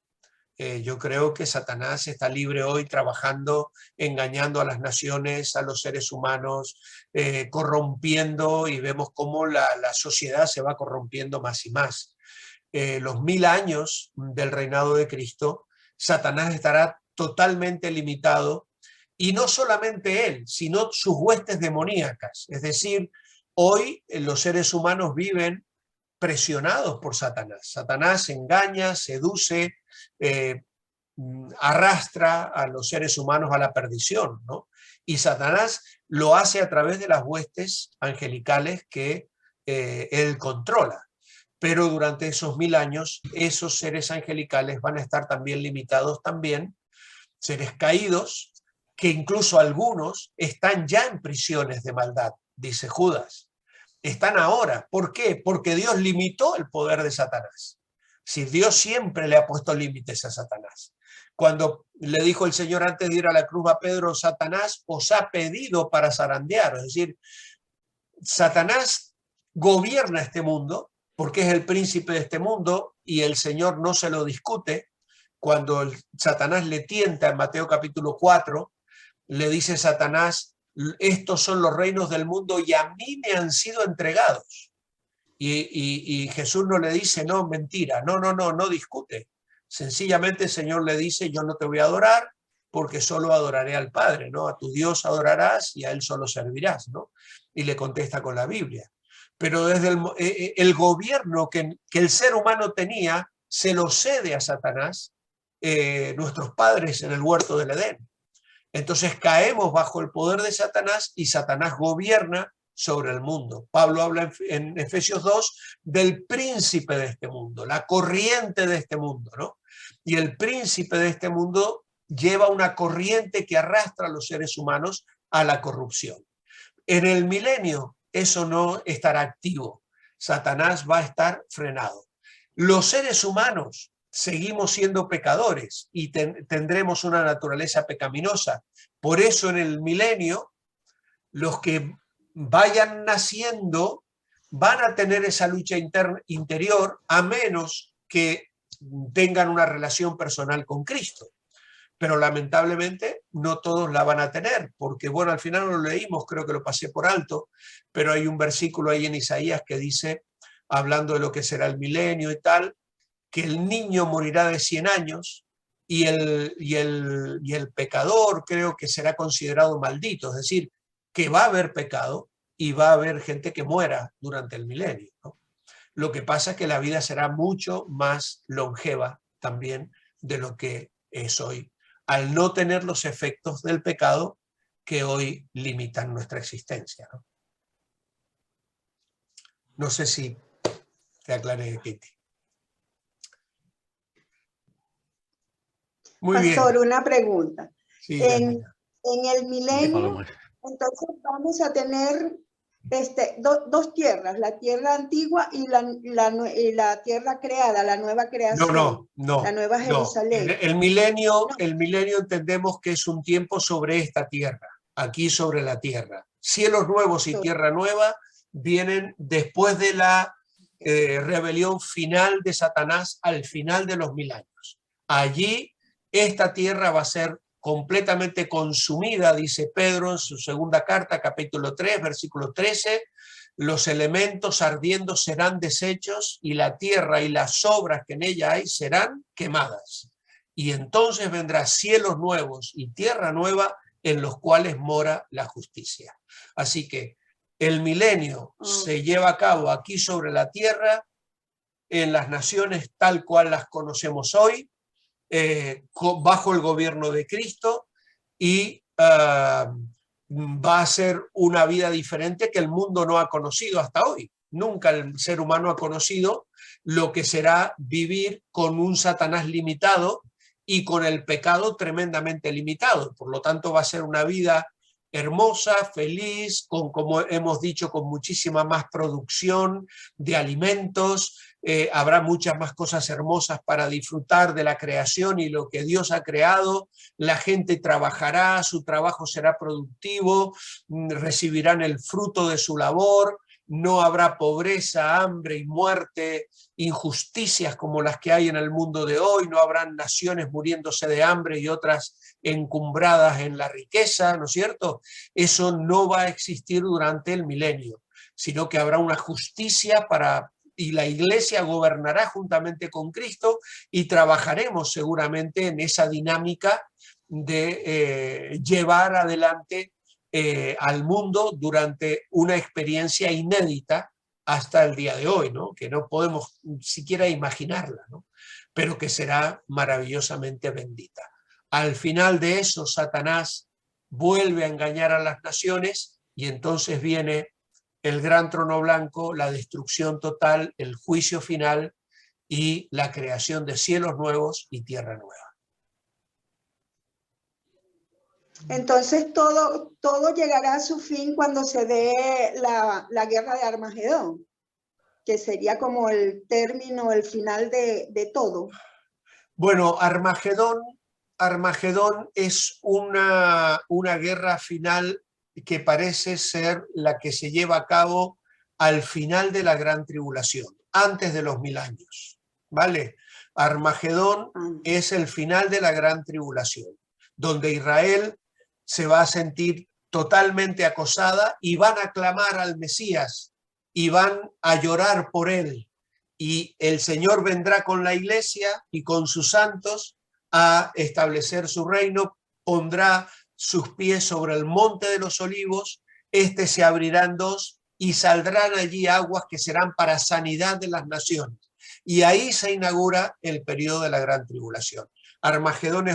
Yo creo que Satanás está libre hoy trabajando, engañando a las naciones, a los seres humanos, corrompiendo, y vemos cómo la sociedad se va corrompiendo más y más. Los 1000 años del reinado de Cristo, Satanás estará totalmente limitado, y no solamente él, sino sus huestes demoníacas. Es decir, hoy los seres humanos viven presionados por Satanás. Satanás engaña, seduce, arrastra a los seres humanos a la perdición, ¿no? Y Satanás lo hace a través de las huestes angelicales que él controla. Pero durante esos 1000 años, esos seres angelicales van a estar también limitados también, seres caídos, que incluso algunos están ya en prisiones de maldad, dice Judas. Están ahora. ¿Por qué? Porque Dios limitó el poder de Satanás. Si Dios siempre le ha puesto límites a Satanás. Cuando le dijo el Señor antes de ir a la cruz a Pedro, Satanás os ha pedido para zarandear. Es decir, Satanás gobierna este mundo porque es el príncipe de este mundo y el Señor no se lo discute. Cuando Satanás le tienta en Mateo capítulo 4, le dice Satanás, estos son los reinos del mundo y a mí me han sido entregados. Y Jesús no le dice, no, mentira, no discute. Sencillamente el Señor le dice, yo no te voy a adorar porque solo adoraré al Padre, ¿no? A tu Dios adorarás y a Él solo servirás, ¿no? Y le contesta con la Biblia. Pero desde el gobierno que el ser humano tenía, se lo cede a Satanás, nuestros padres en el huerto del Edén. Entonces caemos bajo el poder de Satanás y Satanás gobierna sobre el mundo. Pablo habla en Efesios 2 del príncipe de este mundo, la corriente de este mundo, ¿no? Y el príncipe de este mundo lleva una corriente que arrastra a los seres humanos a la corrupción. En el milenio eso no estará activo. Satanás va a estar frenado. Los seres humanos seguimos siendo pecadores y tendremos una naturaleza pecaminosa. Por eso en el milenio, los que vayan naciendo van a tener esa lucha interior, a menos que tengan una relación personal con Cristo. Pero lamentablemente no todos la van a tener, porque bueno, al final lo leímos, creo que lo pasé por alto, pero hay un versículo ahí en Isaías que dice, hablando de lo que será el milenio y tal, que el niño morirá de 100 años y el pecador creo que será considerado maldito, es decir, que va a haber pecado y va a haber gente que muera durante el milenio, ¿no? Lo que pasa es que la vida será mucho más longeva también de lo que es hoy, al no tener los efectos del pecado que hoy limitan nuestra existencia, ¿no? No sé si te aclaré, Kitty. Muy Pastor, bien. una pregunta. Sí, En el milenio, entonces vamos a tener dos tierras, la tierra antigua y la tierra creada, la nueva creación, la nueva Jerusalén. El milenio entendemos que es un tiempo sobre esta tierra, aquí sobre la tierra. Cielos nuevos y tierra nueva vienen después de la rebelión final de Satanás al final de los 1000 años. Allí esta tierra va a ser completamente consumida, dice Pedro en su segunda carta, capítulo 3, versículo 13, los elementos ardiendo serán deshechos y la tierra y las obras que en ella hay serán quemadas. Y entonces vendrá cielos nuevos y tierra nueva en los cuales mora la justicia. Así que el milenio se lleva a cabo aquí sobre la tierra, en las naciones tal cual las conocemos hoy, bajo el gobierno de Cristo, y va a ser una vida diferente que el mundo no ha conocido hasta hoy. Nunca el ser humano ha conocido lo que será vivir con un Satanás limitado y con el pecado tremendamente limitado. Por lo tanto, va a ser una vida hermosa, feliz, con, como hemos dicho, con muchísima más producción de alimentos. Habrá muchas más cosas hermosas para disfrutar de la creación y lo que Dios ha creado. La gente trabajará, su trabajo será productivo, recibirán el fruto de su labor. No habrá pobreza, hambre y muerte, injusticias como las que hay en el mundo de hoy. No habrán naciones muriéndose de hambre y otras encumbradas en la riqueza, ¿no es cierto? Eso no va a existir durante el milenio, sino que habrá una justicia y la iglesia gobernará juntamente con Cristo y trabajaremos seguramente en esa dinámica de llevar adelante al mundo durante una experiencia inédita hasta el día de hoy, ¿no? Que no podemos siquiera imaginarla, ¿no? Pero que será maravillosamente bendita. Al final de eso, Satanás vuelve a engañar a las naciones y entonces viene el gran trono blanco, la destrucción total, el juicio final y la creación de cielos nuevos y tierra nueva. Entonces todo llegará a su fin cuando se dé la guerra de Armagedón, que sería como el término, el final de todo. Bueno, Armagedón es una guerra final que parece ser la que se lleva a cabo al final de la gran tribulación, antes de los 1000 años, ¿vale? Armagedón es el final de la gran tribulación, donde Israel se va a sentir totalmente acosada y van a clamar al Mesías y van a llorar por él. Y el Señor vendrá con la iglesia y con sus santos a establecer su reino, pondrá sus pies sobre el monte de los olivos, este se abrirá en dos y saldrán allí aguas que serán para sanidad de las naciones. Y ahí se inaugura el periodo de la gran tribulación. Armagedón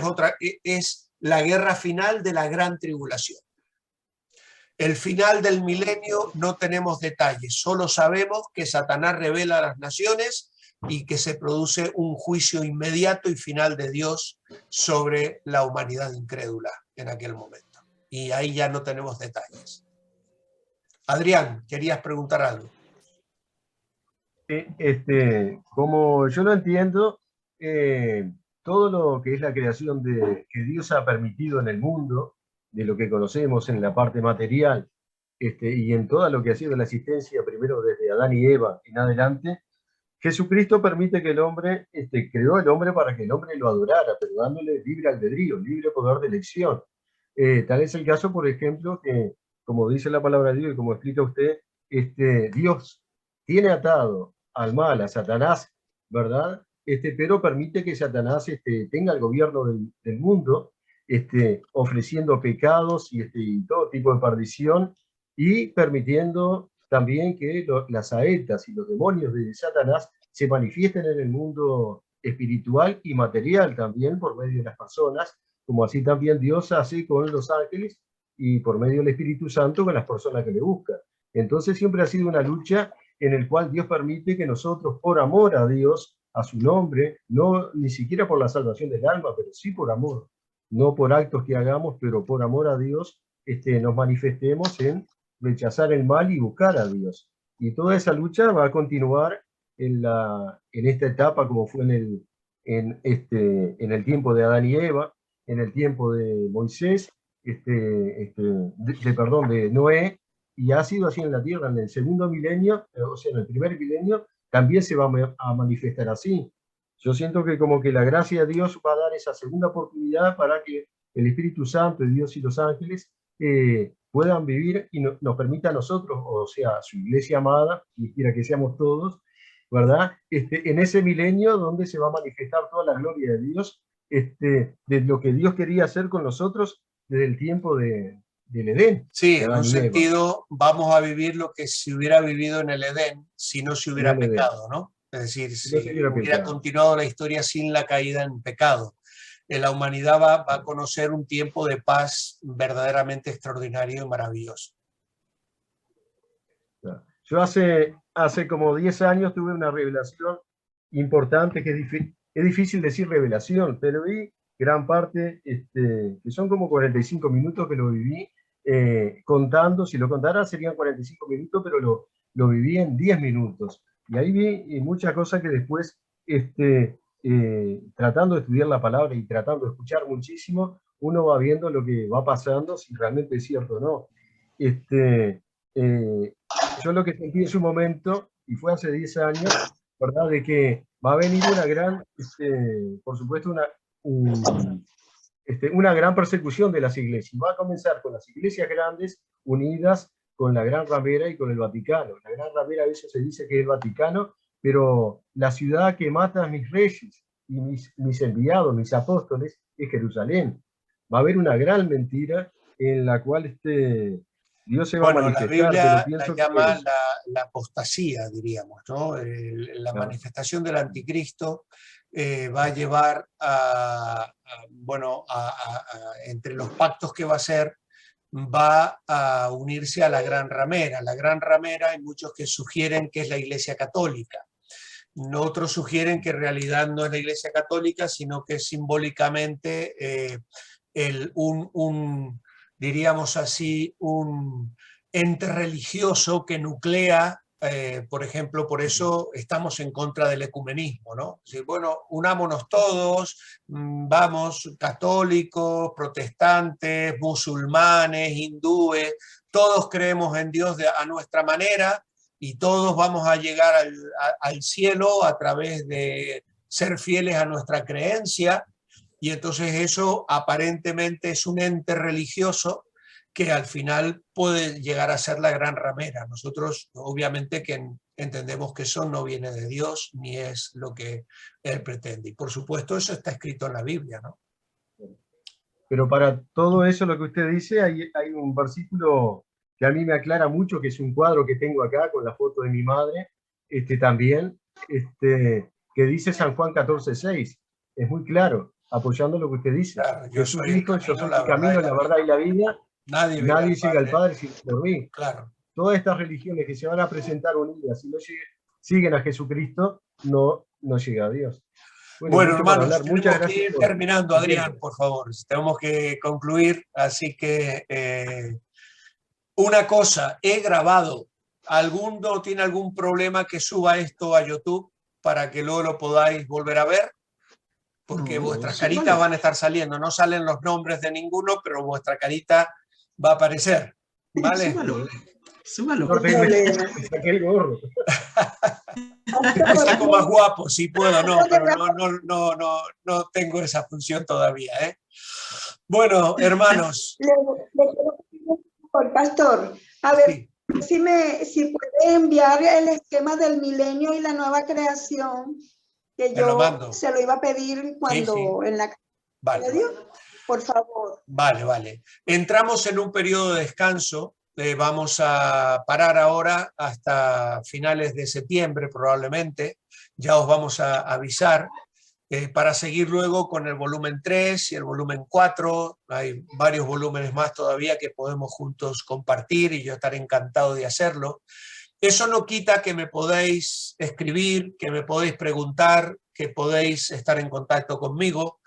es la guerra final de la gran tribulación. El final del milenio no tenemos detalles, solo sabemos que Satanás revela a las naciones y que se produce un juicio inmediato y final de Dios sobre la humanidad incrédula en aquel momento. Y ahí ya no tenemos detalles. Adrián, querías preguntar algo. Como yo lo entiendo, todo lo que es la creación que Dios ha permitido en el mundo, de lo que conocemos en la parte material, y en todo lo que ha sido la existencia, primero desde Adán y Eva en adelante, Jesucristo permite que el hombre, creó al hombre para que el hombre lo adorara, pero dándole libre albedrío, libre poder de elección. Tal es el caso, por ejemplo, que, como dice la palabra de Dios y como explica usted, Dios tiene atado al mal, a Satanás, ¿verdad? Pero permite que Satanás tenga el gobierno del mundo, ofreciendo pecados y todo tipo de perdición, y permitiendo también que las saetas y los demonios de Satanás se manifiesten en el mundo espiritual y material también por medio de las personas, como así también Dios hace con los ángeles y por medio del Espíritu Santo con las personas que le buscan. Entonces siempre ha sido una lucha en el cual Dios permite que nosotros, por amor a Dios, a su nombre, no ni siquiera por la salvación del alma, pero sí por amor, no por actos que hagamos, pero por amor a Dios, nos manifestemos en rechazar el mal y buscar a Dios. Y toda esa lucha va a continuar en esta etapa, como fue en el tiempo de Adán y Eva, en el tiempo de Moisés, de Noé, y ha sido así en la tierra. En el segundo milenio, o sea, en el primer milenio, también se va a manifestar así. Yo siento que como que la gracia de Dios va a dar esa segunda oportunidad para que el Espíritu Santo, Dios y los ángeles puedan vivir y nos permita a nosotros, o sea, a su iglesia amada, y quiera que seamos todos, ¿verdad? En ese milenio donde se va a manifestar toda la gloria de Dios, de lo que Dios quería hacer con nosotros desde el tiempo del Edén. Sí, en un sentido vamos a vivir lo que se hubiera vivido en el Edén si no se hubiera pecado, ¿no? Es decir, si hubiera continuado la historia sin la caída en pecado. La humanidad va a conocer un tiempo de paz verdaderamente extraordinario y maravilloso. Yo hace como 10 años tuve una revelación importante, que es difícil decir revelación, pero vi gran parte, que son como 45 minutos que lo viví, contando, si lo contara serían 45 minutos, pero lo viví en 10 minutos. Y ahí vi muchas cosas que después, tratando de estudiar la palabra y tratando de escuchar muchísimo, uno va viendo lo que va pasando, si realmente es cierto o no. Yo lo que sentí en su momento, y fue hace 10 años, ¿verdad?, de que va a venir una gran, por supuesto, una gran persecución de las iglesias. Va a comenzar con las iglesias grandes unidas con la Gran Ramera y con el Vaticano. La Gran Ramera a veces se dice que es el Vaticano, pero la ciudad que mata a mis reyes y mis enviados, mis apóstoles, es Jerusalén. Va a haber una gran mentira en la cual Dios se va a manifestar. La Biblia la llama la apostasía, diríamos, ¿no? La manifestación del anticristo va a llevar entre los pactos que va a hacer, va a unirse a la Gran Ramera. La Gran Ramera hay muchos que sugieren que es la Iglesia Católica. Otros sugieren que en realidad no es la Iglesia Católica, sino que es simbólicamente diríamos así, un ente religioso que nuclea, por ejemplo, por eso estamos en contra del ecumenismo, ¿no? Es decir, bueno, unámonos todos, vamos, católicos, protestantes, musulmanes, hindúes, todos creemos en Dios a nuestra manera y todos vamos a llegar al cielo a través de ser fieles a nuestra creencia. Y entonces eso aparentemente es un ente religioso que al final puede llegar a ser la Gran Ramera. Nosotros obviamente que entendemos que eso no viene de Dios ni es lo que Él pretende. Y por supuesto eso está escrito en la Biblia, ¿no? Pero para todo eso lo que usted dice, hay un versículo que a mí me aclara mucho, que es un cuadro que tengo acá con la foto de mi madre, también, que dice San Juan 14:6. Es muy claro, apoyando lo que usted dice. Claro, Jesús dijo, yo soy el camino, la verdad y la vida. Nadie llega al Padre sin por mí. Claro. Todas estas religiones que se van a presentar unidas y no siguen a Jesucristo, no llega a Dios. Bueno, hermanos, muchas gracias que ir terminando, Adrián, por favor. Tenemos que concluir, así que una cosa, he grabado. ¿Alguno tiene algún problema que suba esto a YouTube para que luego lo podáis volver a ver? Porque vuestras caritas van a estar saliendo. No salen los nombres de ninguno, pero vuestra carita va a aparecer. ¿Vale? Súbalo. No saqué el gorro. Me saco más guapo, si puedo, no, pero no tengo esa función todavía, ¿eh? Bueno, hermanos. Pastor, a ver, sí. si puede enviar el esquema del milenio y la nueva creación, que yo se lo iba a pedir cuando en la vale. Por favor. Vale. Entramos en un periodo de descanso. Vamos a parar ahora hasta finales de septiembre probablemente. Ya os vamos a avisar. para seguir luego con el volumen 3 y el volumen 4. Hay varios volúmenes más todavía que podemos juntos compartir y yo estaré encantado de hacerlo. Eso no quita que me podéis escribir, que me podéis preguntar, que podéis estar en contacto conmigo.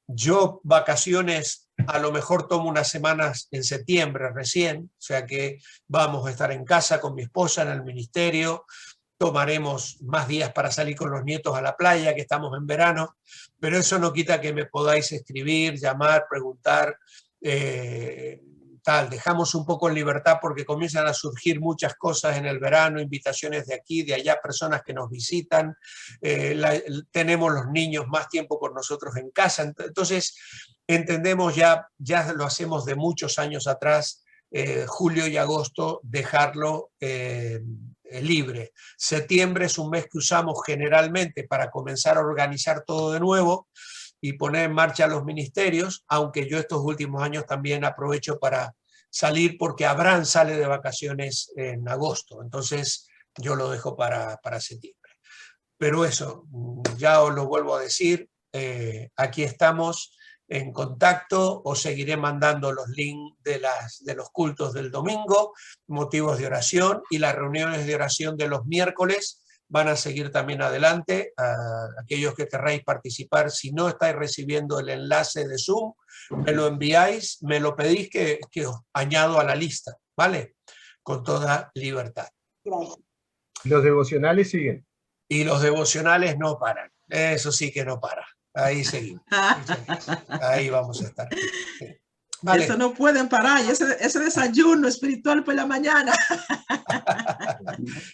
Yo vacaciones a lo mejor tomo unas semanas en septiembre recién, o sea que vamos a estar en casa con mi esposa en el ministerio. Tomaremos más días para salir con los nietos a la playa, que estamos en verano, pero eso no quita que me podáis escribir, llamar, preguntar, tal. Dejamos un poco en libertad porque comienzan a surgir muchas cosas en el verano, invitaciones de aquí, de allá, personas que nos visitan, tenemos los niños más tiempo con nosotros en casa, entonces entendemos ya lo hacemos de muchos años atrás, julio y agosto, dejarlo libre. Septiembre es un mes que usamos generalmente para comenzar a organizar todo de nuevo y poner en marcha los ministerios, aunque yo estos últimos años también aprovecho para salir porque Abraham sale de vacaciones en agosto, entonces yo lo dejo para septiembre. Pero eso, ya os lo vuelvo a decir, aquí estamos en contacto, os seguiré mandando los links de los cultos del domingo, motivos de oración, y las reuniones de oración de los miércoles van a seguir también adelante. Aquellos que querráis participar, si no estáis recibiendo el enlace de Zoom, me lo enviáis, me lo pedís que os añado a la lista, ¿vale? Con toda libertad. Los devocionales siguen. Y los devocionales no paran, eso sí que no para. Ahí seguimos. Ahí vamos a estar. Sí. Vale. Eso no pueden parar. Y ese desayuno espiritual por la mañana.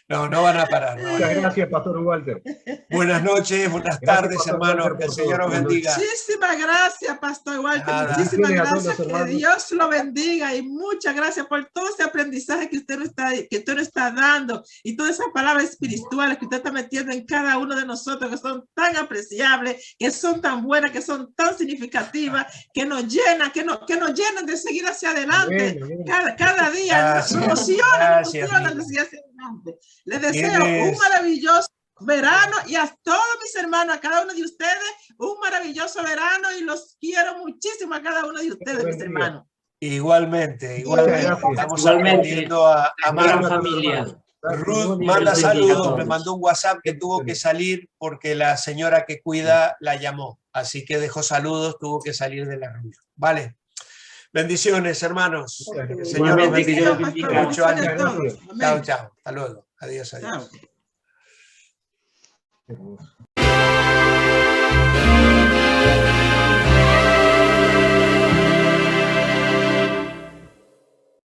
No van a parar. Muchas gracias, Pastor Walter. Buenas noches, buenas tardes, hermanos. Que el Señor os bendiga. Muchísimas gracias, Pastor Walter. Muchísimas gracias. Que Dios lo bendiga. Y muchas gracias por todo ese aprendizaje que usted nos está dando. Y todas esas palabras espirituales que usted está metiendo en cada uno de nosotros, que son tan apreciables, que son tan buenas, que son tan significativas, que nos llenan, que nos llenan de seguir hacia adelante. Bien. Cada día nos emociona de seguir hacia adelante. Les deseo un maravilloso verano y a todos mis hermanos, a cada uno de ustedes, un maravilloso verano y los quiero muchísimo a cada uno de ustedes, mis hermanos. Igualmente. Estamos aprendiendo a amar a la familia. Ruth manda saludos, me mandó un WhatsApp que tuvo que salir porque la señora que cuida la llamó, así que dejó saludos, tuvo que salir de la reunión. Vale. Bendiciones, hermanos. El Señor los bendiga. Mucho ánimo. Chao. Hasta luego. Adiós.